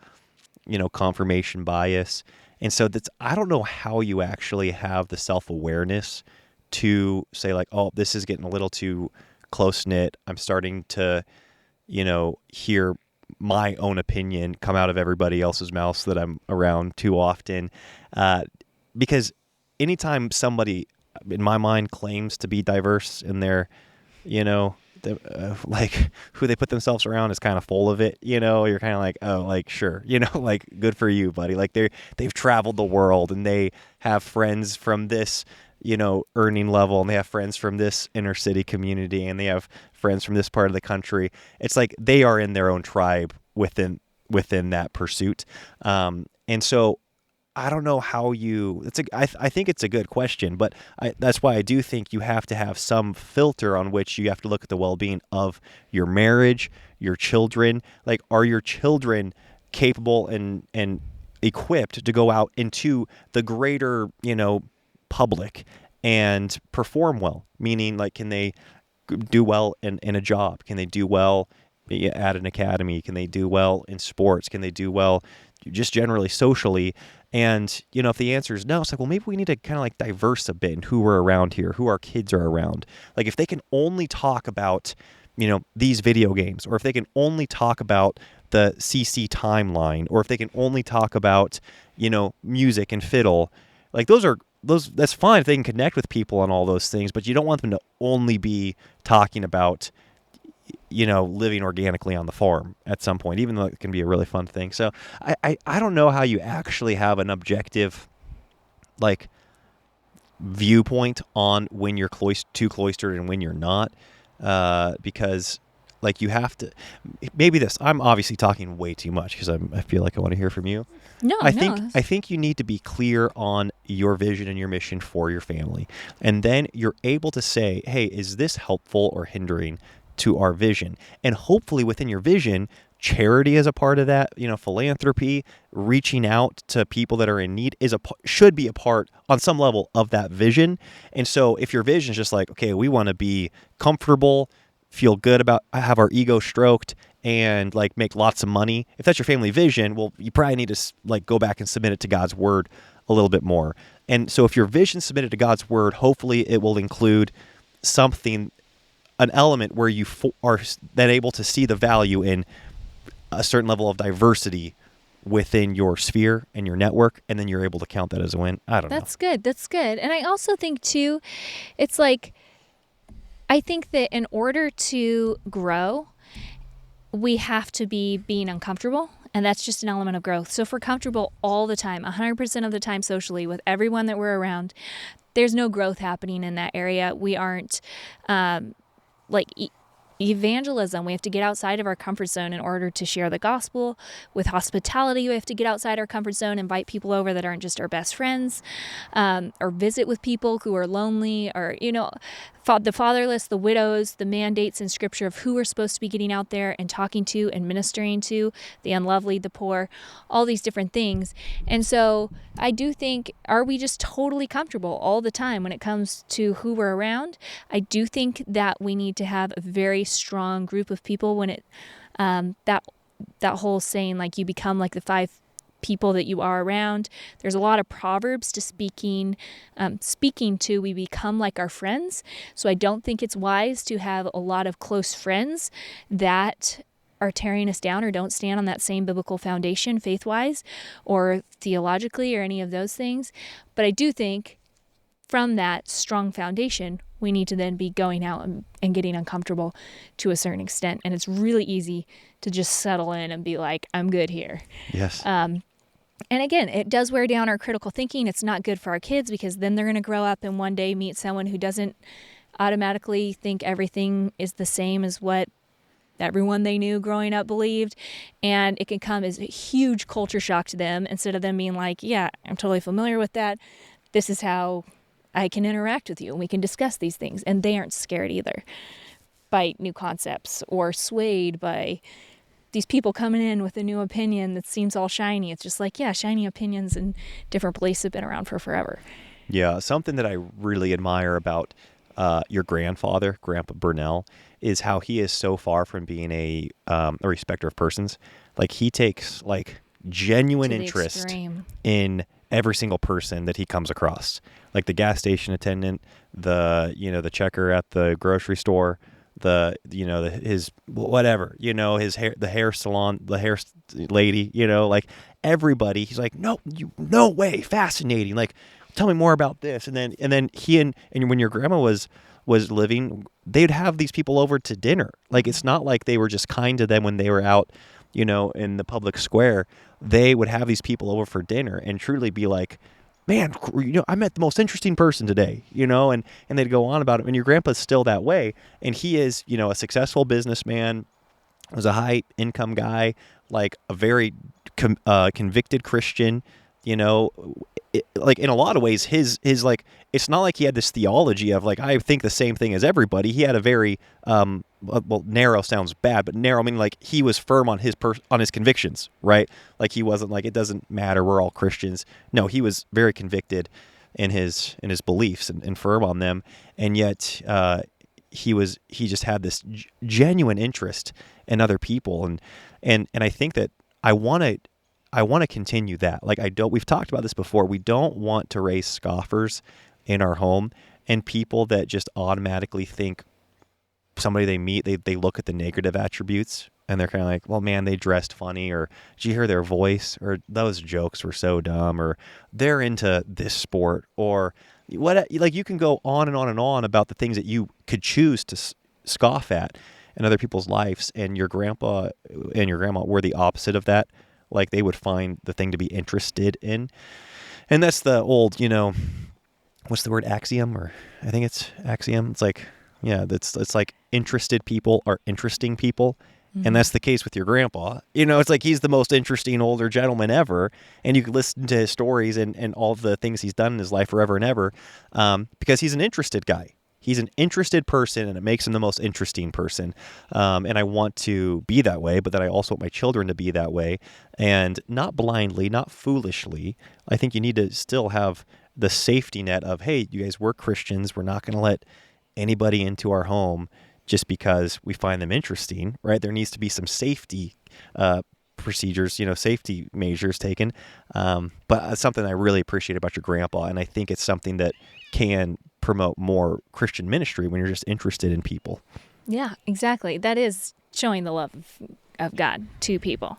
confirmation bias. And so I don't know how you actually have the self-awareness to say oh, this is getting a little too close-knit. I'm starting to, hear my own opinion come out of everybody else's mouths that I'm around too often. Because anytime somebody, in my mind, claims to be diverse in their, who they put themselves around is kind of full of it, you're kind of oh, sure, good for you, buddy. They've traveled the world, and they have friends from this, earning level, and they have friends from this inner city community, and they have friends from this part of the country. It's like they are in their own tribe within that pursuit. And so I don't know how I think it's a good question, but that's why I do think you have to have some filter on which you have to look at the well-being of your marriage, your children. Are your children capable and equipped to go out into the greater, public and perform well? Meaning, can they do well in a job? Can they do well at an academy? Can they do well in sports? Can they do well just generally socially? And, if the answer is no, it's well, maybe we need to kind of diverse a bit in who we're around here, who our kids are around. If they can only talk about, these video games, or if they can only talk about the CC timeline, or if they can only talk about, music and fiddle, that's fine if they can connect with people on all those things, but you don't want them to only be talking about, living organically on the farm at some point, even though it can be a really fun thing. So I don't know how you actually have an objective, viewpoint on when you're too cloistered and when you're not, because Like you have to, maybe this, I'm obviously talking way too much because I feel like I want to hear from you. No, I think you need to be clear on your vision and your mission for your family. And then you're able to say, hey, is this helpful or hindering to our vision? And hopefully within your vision, charity is a part of that, philanthropy, reaching out to people that are in need should be a part on some level of that vision. And so if your vision is just like, okay, we want to be comfortable, feel good about, have our ego stroked, and like make lots of money. If that's your family vision, well, you probably need to like go back and submit it to God's word a little bit more. And so if your vision submitted to God's word, hopefully it will include something, an element where you are then able to see the value in a certain level of diversity within your sphere and your network, and then you're able to count that as a win. I don't know. That's good. That's good. And I also think too, it's like, I think that in order to grow, we have to be being uncomfortable, and that's just an element of growth. So if we're comfortable all the time, 100% of the time socially with everyone that we're around, there's no growth happening in that area. We aren't evangelism. We have to get outside of our comfort zone in order to share the gospel. With hospitality, we have to get outside our comfort zone, invite people over that aren't just our best friends, or visit with people who are lonely, or, the fatherless, the widows, the mandates in scripture of who we're supposed to be getting out there and talking to and ministering to, the unlovely, the poor, all these different things. And so I do think, are we just totally comfortable all the time when it comes to who we're around? I do think that we need to have a very strong group of people when it, that whole saying, like you become like the 5 people that you are around. There's a lot of proverbs to speaking to, we become like our friends. So I don't think it's wise to have a lot of close friends that are tearing us down or don't stand on that same biblical foundation faith-wise or theologically or any of those things. But I do think from that strong foundation, we need to then be going out and getting uncomfortable to a certain extent. And it's really easy to just settle in and be like, I'm good here. Yes. And again, it does wear down our critical thinking. It's not good for our kids because then they're going to grow up and one day meet someone who doesn't automatically think everything is the same as what everyone they knew growing up believed. And it can come as a huge culture shock to them instead of them being like, yeah, I'm totally familiar with that. This is how I can interact with you and we can discuss these things. And they aren't scared either by new concepts or swayed by these people coming in with a new opinion that seems all shiny. It's just like, yeah, shiny opinions in different places have been around for forever. Yeah, something that I really admire about your grandfather, Grandpa Burnell, is how he is so far from being a respecter of persons. Like he takes like genuine interest in every single person that he comes across. Like the gas station attendant, the checker at the grocery store, his whatever, his hair, the hair salon, the hair lady, like everybody, he's like, no way, fascinating. Like, tell me more about this. And then he and when your grandma was living, they'd have these people over to dinner. Like, it's not like they were just kind to them when they were out, in the public square. They would have these people over for dinner and truly be like, man, I met the most interesting person today, and they'd go on about it. And your grandpa's still that way. And he is, a successful businessman, was a high income guy, like a very convicted Christian, like in a lot of ways, his like, it's not like he had this theology of like, I think the same thing as everybody. He had a very, narrow sounds bad, but narrow meaning like he was firm on his convictions, right? Like he wasn't like, it doesn't matter, we're all Christians. No, he was very convicted in his beliefs and firm on them. And yet, he just had this genuine interest in other people. And I think that I want to continue that. Like we've talked about this before. We don't want to raise scoffers in our home and people that just automatically think somebody they meet, they look at the negative attributes and they're kind of like, well, man, they dressed funny, or did you hear their voice, or those jokes were so dumb, or they're into this sport, or what, like you can go on and on and on about the things that you could choose to scoff at in other people's lives. And your grandpa and your grandma were the opposite of that. Like they would find the thing to be interested in. And that's the old, what's the word, axiom? Or I think it's axiom. It's like Yeah, it's like interested people are interesting people. And that's the case with your grandpa. It's like he's the most interesting older gentleman ever. And you can listen to his stories and all the things he's done in his life forever and ever because he's an interested guy. He's an interested person, and it makes him the most interesting person. And I want to be that way, but then I also want my children to be that way. And not blindly, not foolishly. I think you need to still have the safety net of, hey, you guys, we're Christians. We're not going to let anybody into our home just because we find them interesting, right? There needs to be some safety procedures, safety measures taken. But something I really appreciate about your grandpa, and I think it's something that can promote more Christian ministry when you're just interested in people. Yeah, exactly. That is showing the love of God to people.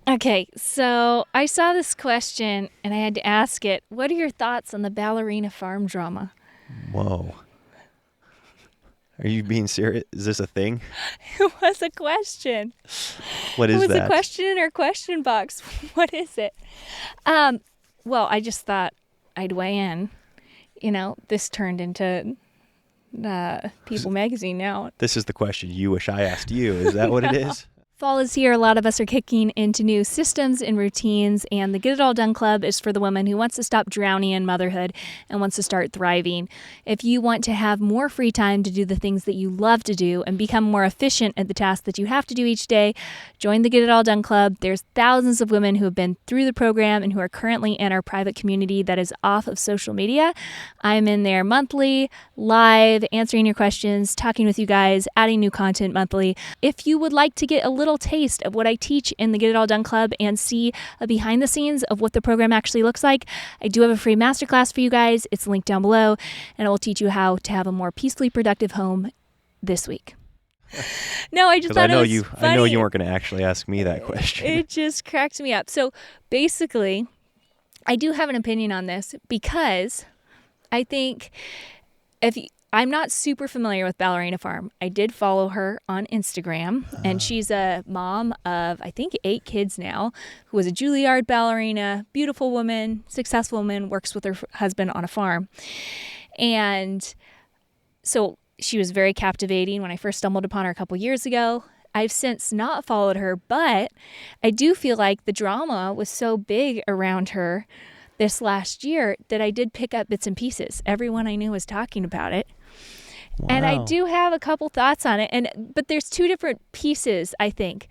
Okay, so I saw this question and I had to ask it. What are your thoughts on the Ballerina farm drama? Whoa. Are you being serious? Is this a thing? It was a question. What is that? It was a question in our question box. What is it? Well, I just thought I'd weigh in. This turned into People magazine now. This is the question you wish I asked you. Is that what it is? Fall is here. A lot of us are kicking into new systems and routines, and the Get It All Done Club is for the woman who wants to stop drowning in motherhood and wants to start thriving. If you want to have more free time to do the things that you love to do and become more efficient at the tasks that you have to do each day, join the Get It All Done Club. There's thousands of women who have been through the program and who are currently in our private community that is off of social media. I'm in there monthly, live, answering your questions, talking with you guys, adding new content monthly. If you would like to get a little taste of what I teach in the Get It All Done Club and see a behind the scenes of what the program actually looks like, I do have a free masterclass for you guys. It's linked down below, and it will teach you how to have a more peacefully productive home this week. No, I just thought it was funny. I know you weren't going to actually ask me that question. It just cracked me up. So basically, I do have an opinion on this because I think I'm not super familiar with Ballerina Farm. I did follow her on Instagram, and she's a mom of, I think, 8 kids now, who was a Juilliard ballerina, beautiful woman, successful woman, works with her husband on a farm. And so she was very captivating when I first stumbled upon her a couple years ago. I've since not followed her, but I do feel like the drama was so big around her this last year that I did pick up bits and pieces. Everyone I knew was talking about it. Wow. And I do have a couple thoughts on it. But there's 2 different pieces, I think.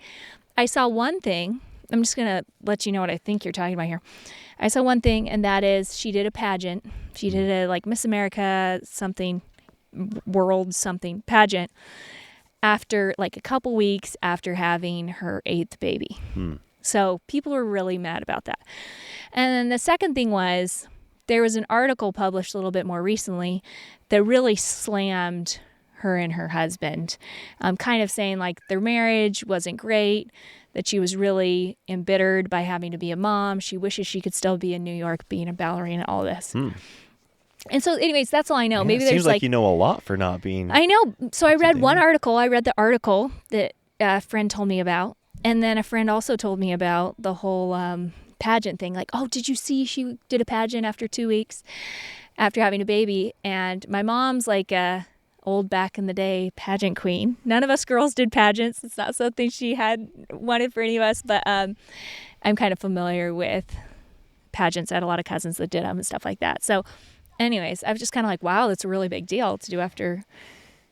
I saw one thing. I'm just going to let you know what I think you're talking about here. I saw one thing, and that is she did a pageant. She did a Miss America something, world something pageant after a couple weeks after having her 8th baby. So people were really mad about that. And then the second thing was there was an article published a little bit more recently that really slammed her and her husband, kind of saying their marriage wasn't great, that she was really embittered by having to be a mom. She wishes she could still be in New York being a ballerina, all this. And so anyways, that's all I know. Yeah, maybe it there's seems like you know a lot for not being. I know. So I read one article. I read the article that a friend told me about. And then a friend also told me about the whole pageant thing. Oh, did you see she did a pageant after 2 weeks after having a baby? And my mom's a old back in the day pageant queen. None of us girls did pageants. It's not something she had wanted for any of us. But I'm kind of familiar with pageants. I had a lot of cousins that did them and stuff like that. So anyways, I was just kind of wow, that's a really big deal to do after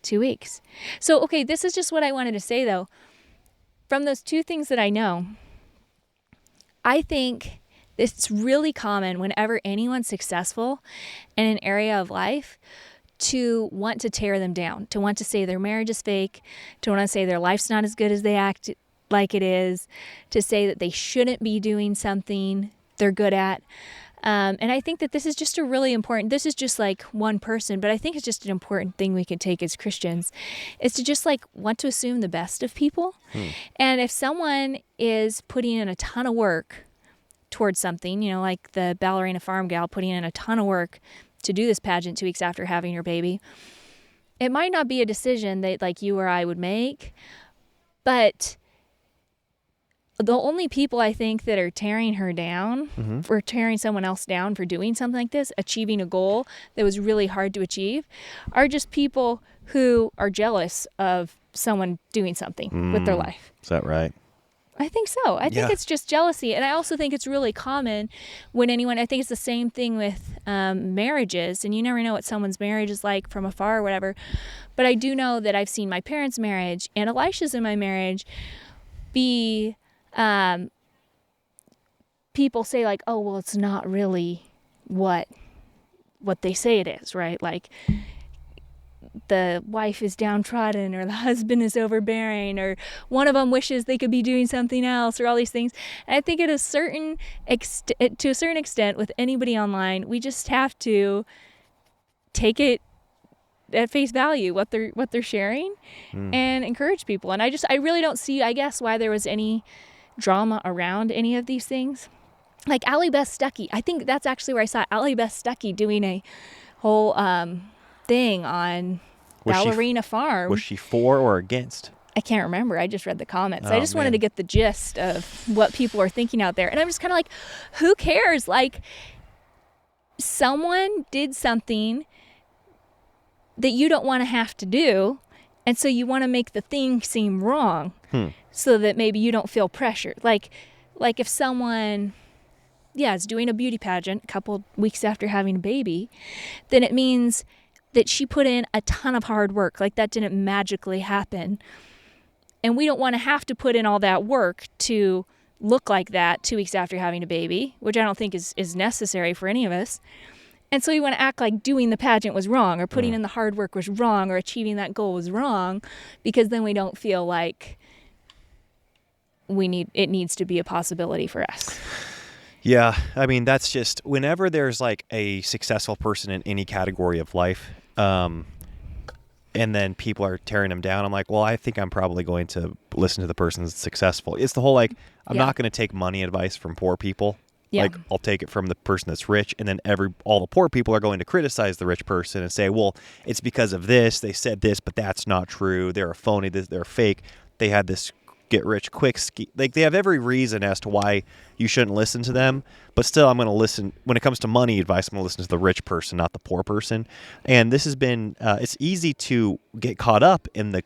2 weeks. So, okay, this is just what I wanted to say, though. From those 2 things that I know, I think it's really common whenever anyone's successful in an area of life to want to tear them down, to want to say their marriage is fake, to want to say their life's not as good as they act like it is, to say that they shouldn't be doing something they're good at. And I think that this is just this is just one person, but I think it's just an important thing we can take as Christians is to just want to assume the best of people. And if someone is putting in a ton of work towards something, like the ballerina farm gal putting in a ton of work to do this pageant 2 weeks after having her baby, it might not be a decision that you or I would make, but the only people I think that are tearing her down for tearing someone else down for doing something like this, achieving a goal that was really hard to achieve, are just people who are jealous of someone doing something with their life. Is that right? I think so. I think Yeah. it's just jealousy. And I also think it's really common when anyone, I think it's the same thing with marriages, and you never know what someone's marriage is like from afar or whatever. But I do know that I've seen my parents' marriage and Elisha's in my marriage be, people say like, oh, well, it's not really what they say it is, right? Like the wife is downtrodden or the husband is overbearing or one of them wishes they could be doing something else or all these things. And I think to a certain extent with anybody online, we just have to take it at face value, what they're sharing and encourage people. And I really don't see, I guess, why there was any drama around any of these things. Like Allie Beth Stuckey, I think that's actually where I saw Allie Beth Stuckey doing a whole thing on Ballerina Farm. Was she for or against? I can't remember. I just read the comments. Oh, I just wanted to get the gist of what people are thinking out there. And I'm just kind of like, who cares? Like, someone did something that you don't want to have to do, and so you want to make the thing seem wrong so that maybe you don't feel pressured. Like if someone is doing a beauty pageant a couple weeks after having a baby, then it means that she put in a ton of hard work. Like, that didn't magically happen. And we don't want to have to put in all that work to look like that 2 weeks after having a baby, which I don't think is necessary for any of us. And so you want to act like doing the pageant was wrong, or putting in the hard work was wrong, or achieving that goal was wrong, because then we don't feel like it needs to be a possibility for us. Yeah, I mean, that's just, whenever there's like a successful person in any category of life, and then people are tearing them down, I'm like, well, I think I'm probably going to listen to the person that's successful. It's the whole, like, I'm not going to take money advice from poor people. Yeah. Like, I'll take it from the person that's rich, and then all the poor people are going to criticize the rich person and say, well, it's because of this, they said this, but that's not true, they're a phony, they're fake, they had this get rich quick scheme. Like, they have every reason as to why you shouldn't listen to them, but still, I'm going to listen. When it comes to money advice, I'm going to listen to the rich person, not the poor person. And this has been, it's easy to get caught up in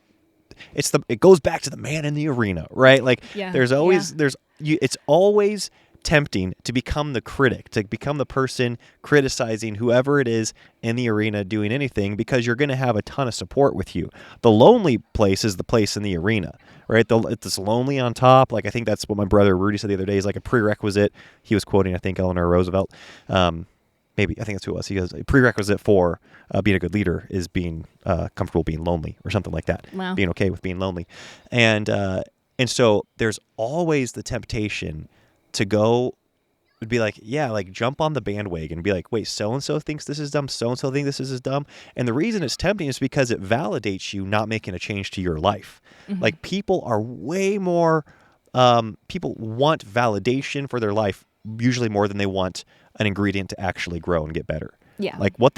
it goes back to the man in the arena, right? Like, it's always tempting to become the critic, to become the person criticizing whoever it is in the arena doing anything, because you're going to have a ton of support with you. The lonely place is the place in the arena, right? It's lonely on top. Like, I think that's what my brother Rudy said the other day, is like a prerequisite. He was quoting, I think, Eleanor Roosevelt. Maybe, I think that's who it was. He goes, a prerequisite for being a good leader is being comfortable being lonely, or something like that. Wow. Being okay with being lonely. And so there's always the temptation to go, would be like, jump on the bandwagon and be like, wait, so-and-so thinks this is dumb, so-and-so thinks this is dumb. And the reason it's tempting is because it validates you not making a change to your life. Mm-hmm. Like, people are way more, people want validation for their life usually more than they want an ingredient to actually grow and get better. Yeah. Like, when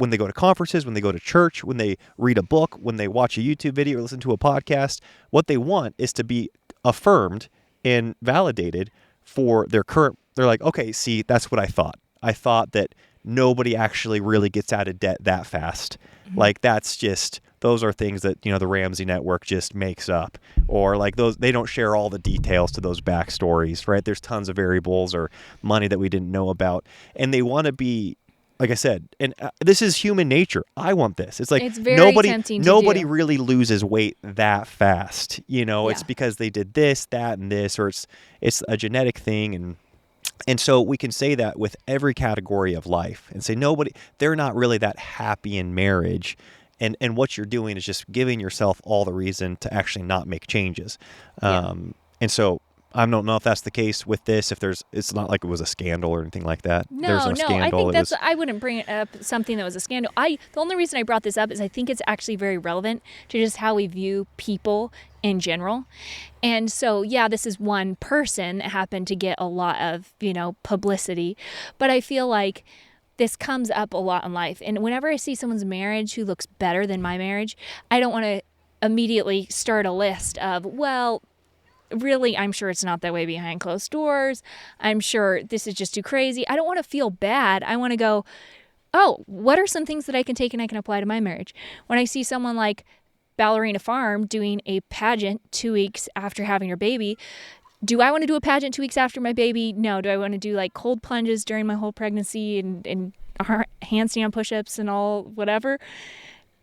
they go to conferences, when they go to church, when they read a book, when they watch a YouTube video or listen to a podcast, what they want is to be affirmed and validated for their current. They're like, okay, see, that's what I thought. I thought that nobody actually really gets out of debt that fast. Mm-hmm. Like, those are things that, the Ramsey Network just makes up, or like they don't share all the details to those backstories, right? There's tons of variables or money that we didn't know about, and they want to be, like I said, and this is human nature. I want this. It's like, it's very tempting to nobody do. really loses weight that fast. Yeah. It's because they did this, that, and this, or it's a genetic thing. And so we can say that with every category of life and say they're not really that happy in marriage. And what you're doing is just giving yourself all the reason to actually not make changes. And so I don't know if that's the case with this. It's not like it was a scandal or anything like that. There's no scandal. I think I wouldn't bring it up something that was a scandal. The only reason I brought this up is I think it's actually very relevant to just how we view people in general. And so, this is one person that happened to get a lot of, publicity, but I feel like this comes up a lot in life. And whenever I see someone's marriage who looks better than my marriage, I don't want to immediately start a list of, well, really, I'm sure it's not that way behind closed doors. I'm sure this is just too crazy. I don't want to feel bad. I want to go, oh, what are some things that I can take and I can apply to my marriage? When I see someone like Ballerina Farm doing a pageant 2 weeks after having her baby, do I want to do a pageant 2 weeks after my baby? No. Do I want to do like cold plunges during my whole pregnancy and handstand push-ups and all whatever?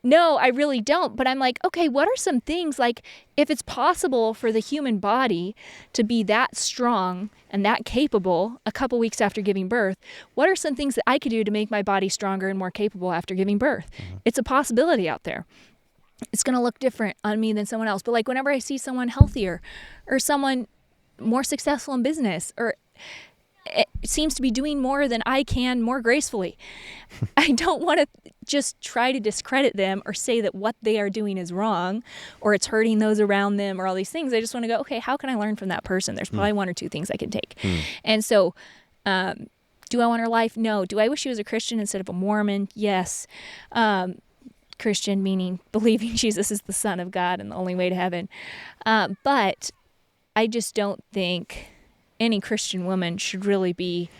No, I really don't. But I'm like, okay, what are some things, like, if it's possible for the human body to be that strong and that capable a couple weeks after giving birth, what are some things that I could do to make my body stronger and more capable after giving birth? It's a possibility out there. It's going to look different on me than someone else. But like whenever I see someone healthier or someone more successful in business or it seems to be doing more than I can more gracefully, I don't want to just try to discredit them or say that what they are doing is wrong or it's hurting those around them or all these things. I just want to go, okay, how can I learn from that person? There's probably one or two things I can take. And so, do I want her life? No. Do I wish she was a Christian instead of a Mormon? Yes. Christian meaning believing Jesus is the Son of God and the only way to heaven. But I just don't think any Christian woman should really be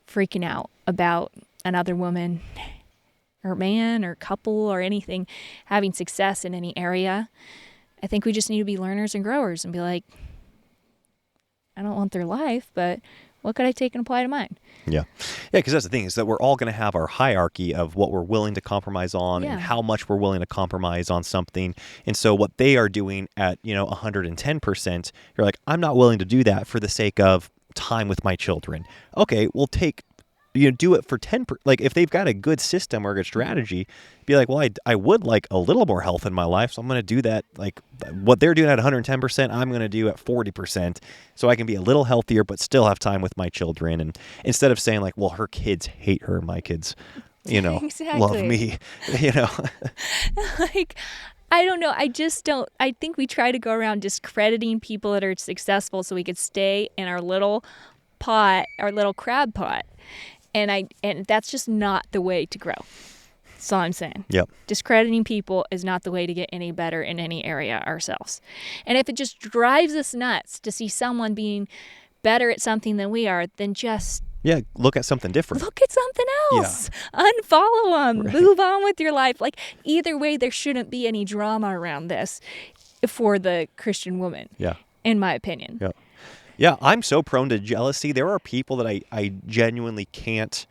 freaking out about another woman or man or couple or anything having success in any area. I think we just need to be learners and growers and be like, I don't want their life, but what could I take and apply to mine? Yeah, because that's the thing, is that we're all going to have our hierarchy of what we're willing to compromise on and how much we're willing to compromise on something. And so what they are doing at, 110%, you're like, I'm not willing to do that for the sake of time with my children. Okay, we'll do it for 10%. Like if they've got a good system or a good strategy, be like, well, I would like a little more health in my life. So I'm going to do that. Like what they're doing at 110%, I'm going to do at 40%. So I can be a little healthier, but still have time with my children. And instead of saying like, well, her kids hate her, my kids, exactly. love me, Like, I don't know. I think we try to go around discrediting people that are successful so we could stay in our little pot, our little crab pot. And that's just not the way to grow. That's all I'm saying. Yep. Discrediting people is not the way to get any better in any area ourselves. And if it just drives us nuts to see someone being better at something than we are, then just look at something different. Look at something else. Yeah. Unfollow them. Right. Move on with your life. Like either way, there shouldn't be any drama around this for the Christian woman. Yeah. In my opinion. Yeah. Yeah, I'm so prone to jealousy. There are people that I genuinely can't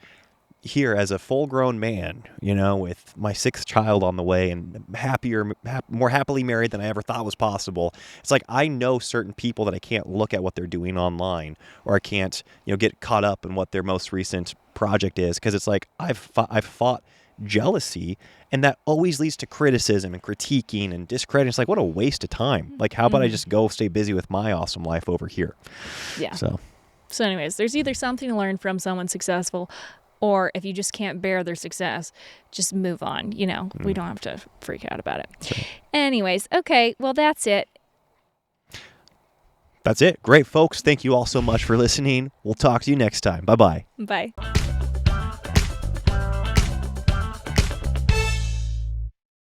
hear as a full-grown man, with my 6th child on the way and more happily married than I ever thought was possible. It's like I know certain people that I can't look at what they're doing online, or I can't, get caught up in what their most recent project is, because it's like I've fought jealousy, and that always leads to criticism and critiquing and discrediting. It's like, what a waste of time. Like, how about I just go stay busy with my awesome life over here? Yeah. So anyways, there's either something to learn from someone successful, or if you just can't bear their success, just move on. We don't have to freak out about it. Sure. Anyways, okay, well, that's it. That's it. Great, folks. Thank you all so much for listening. We'll talk to you next time. Bye-bye. Bye.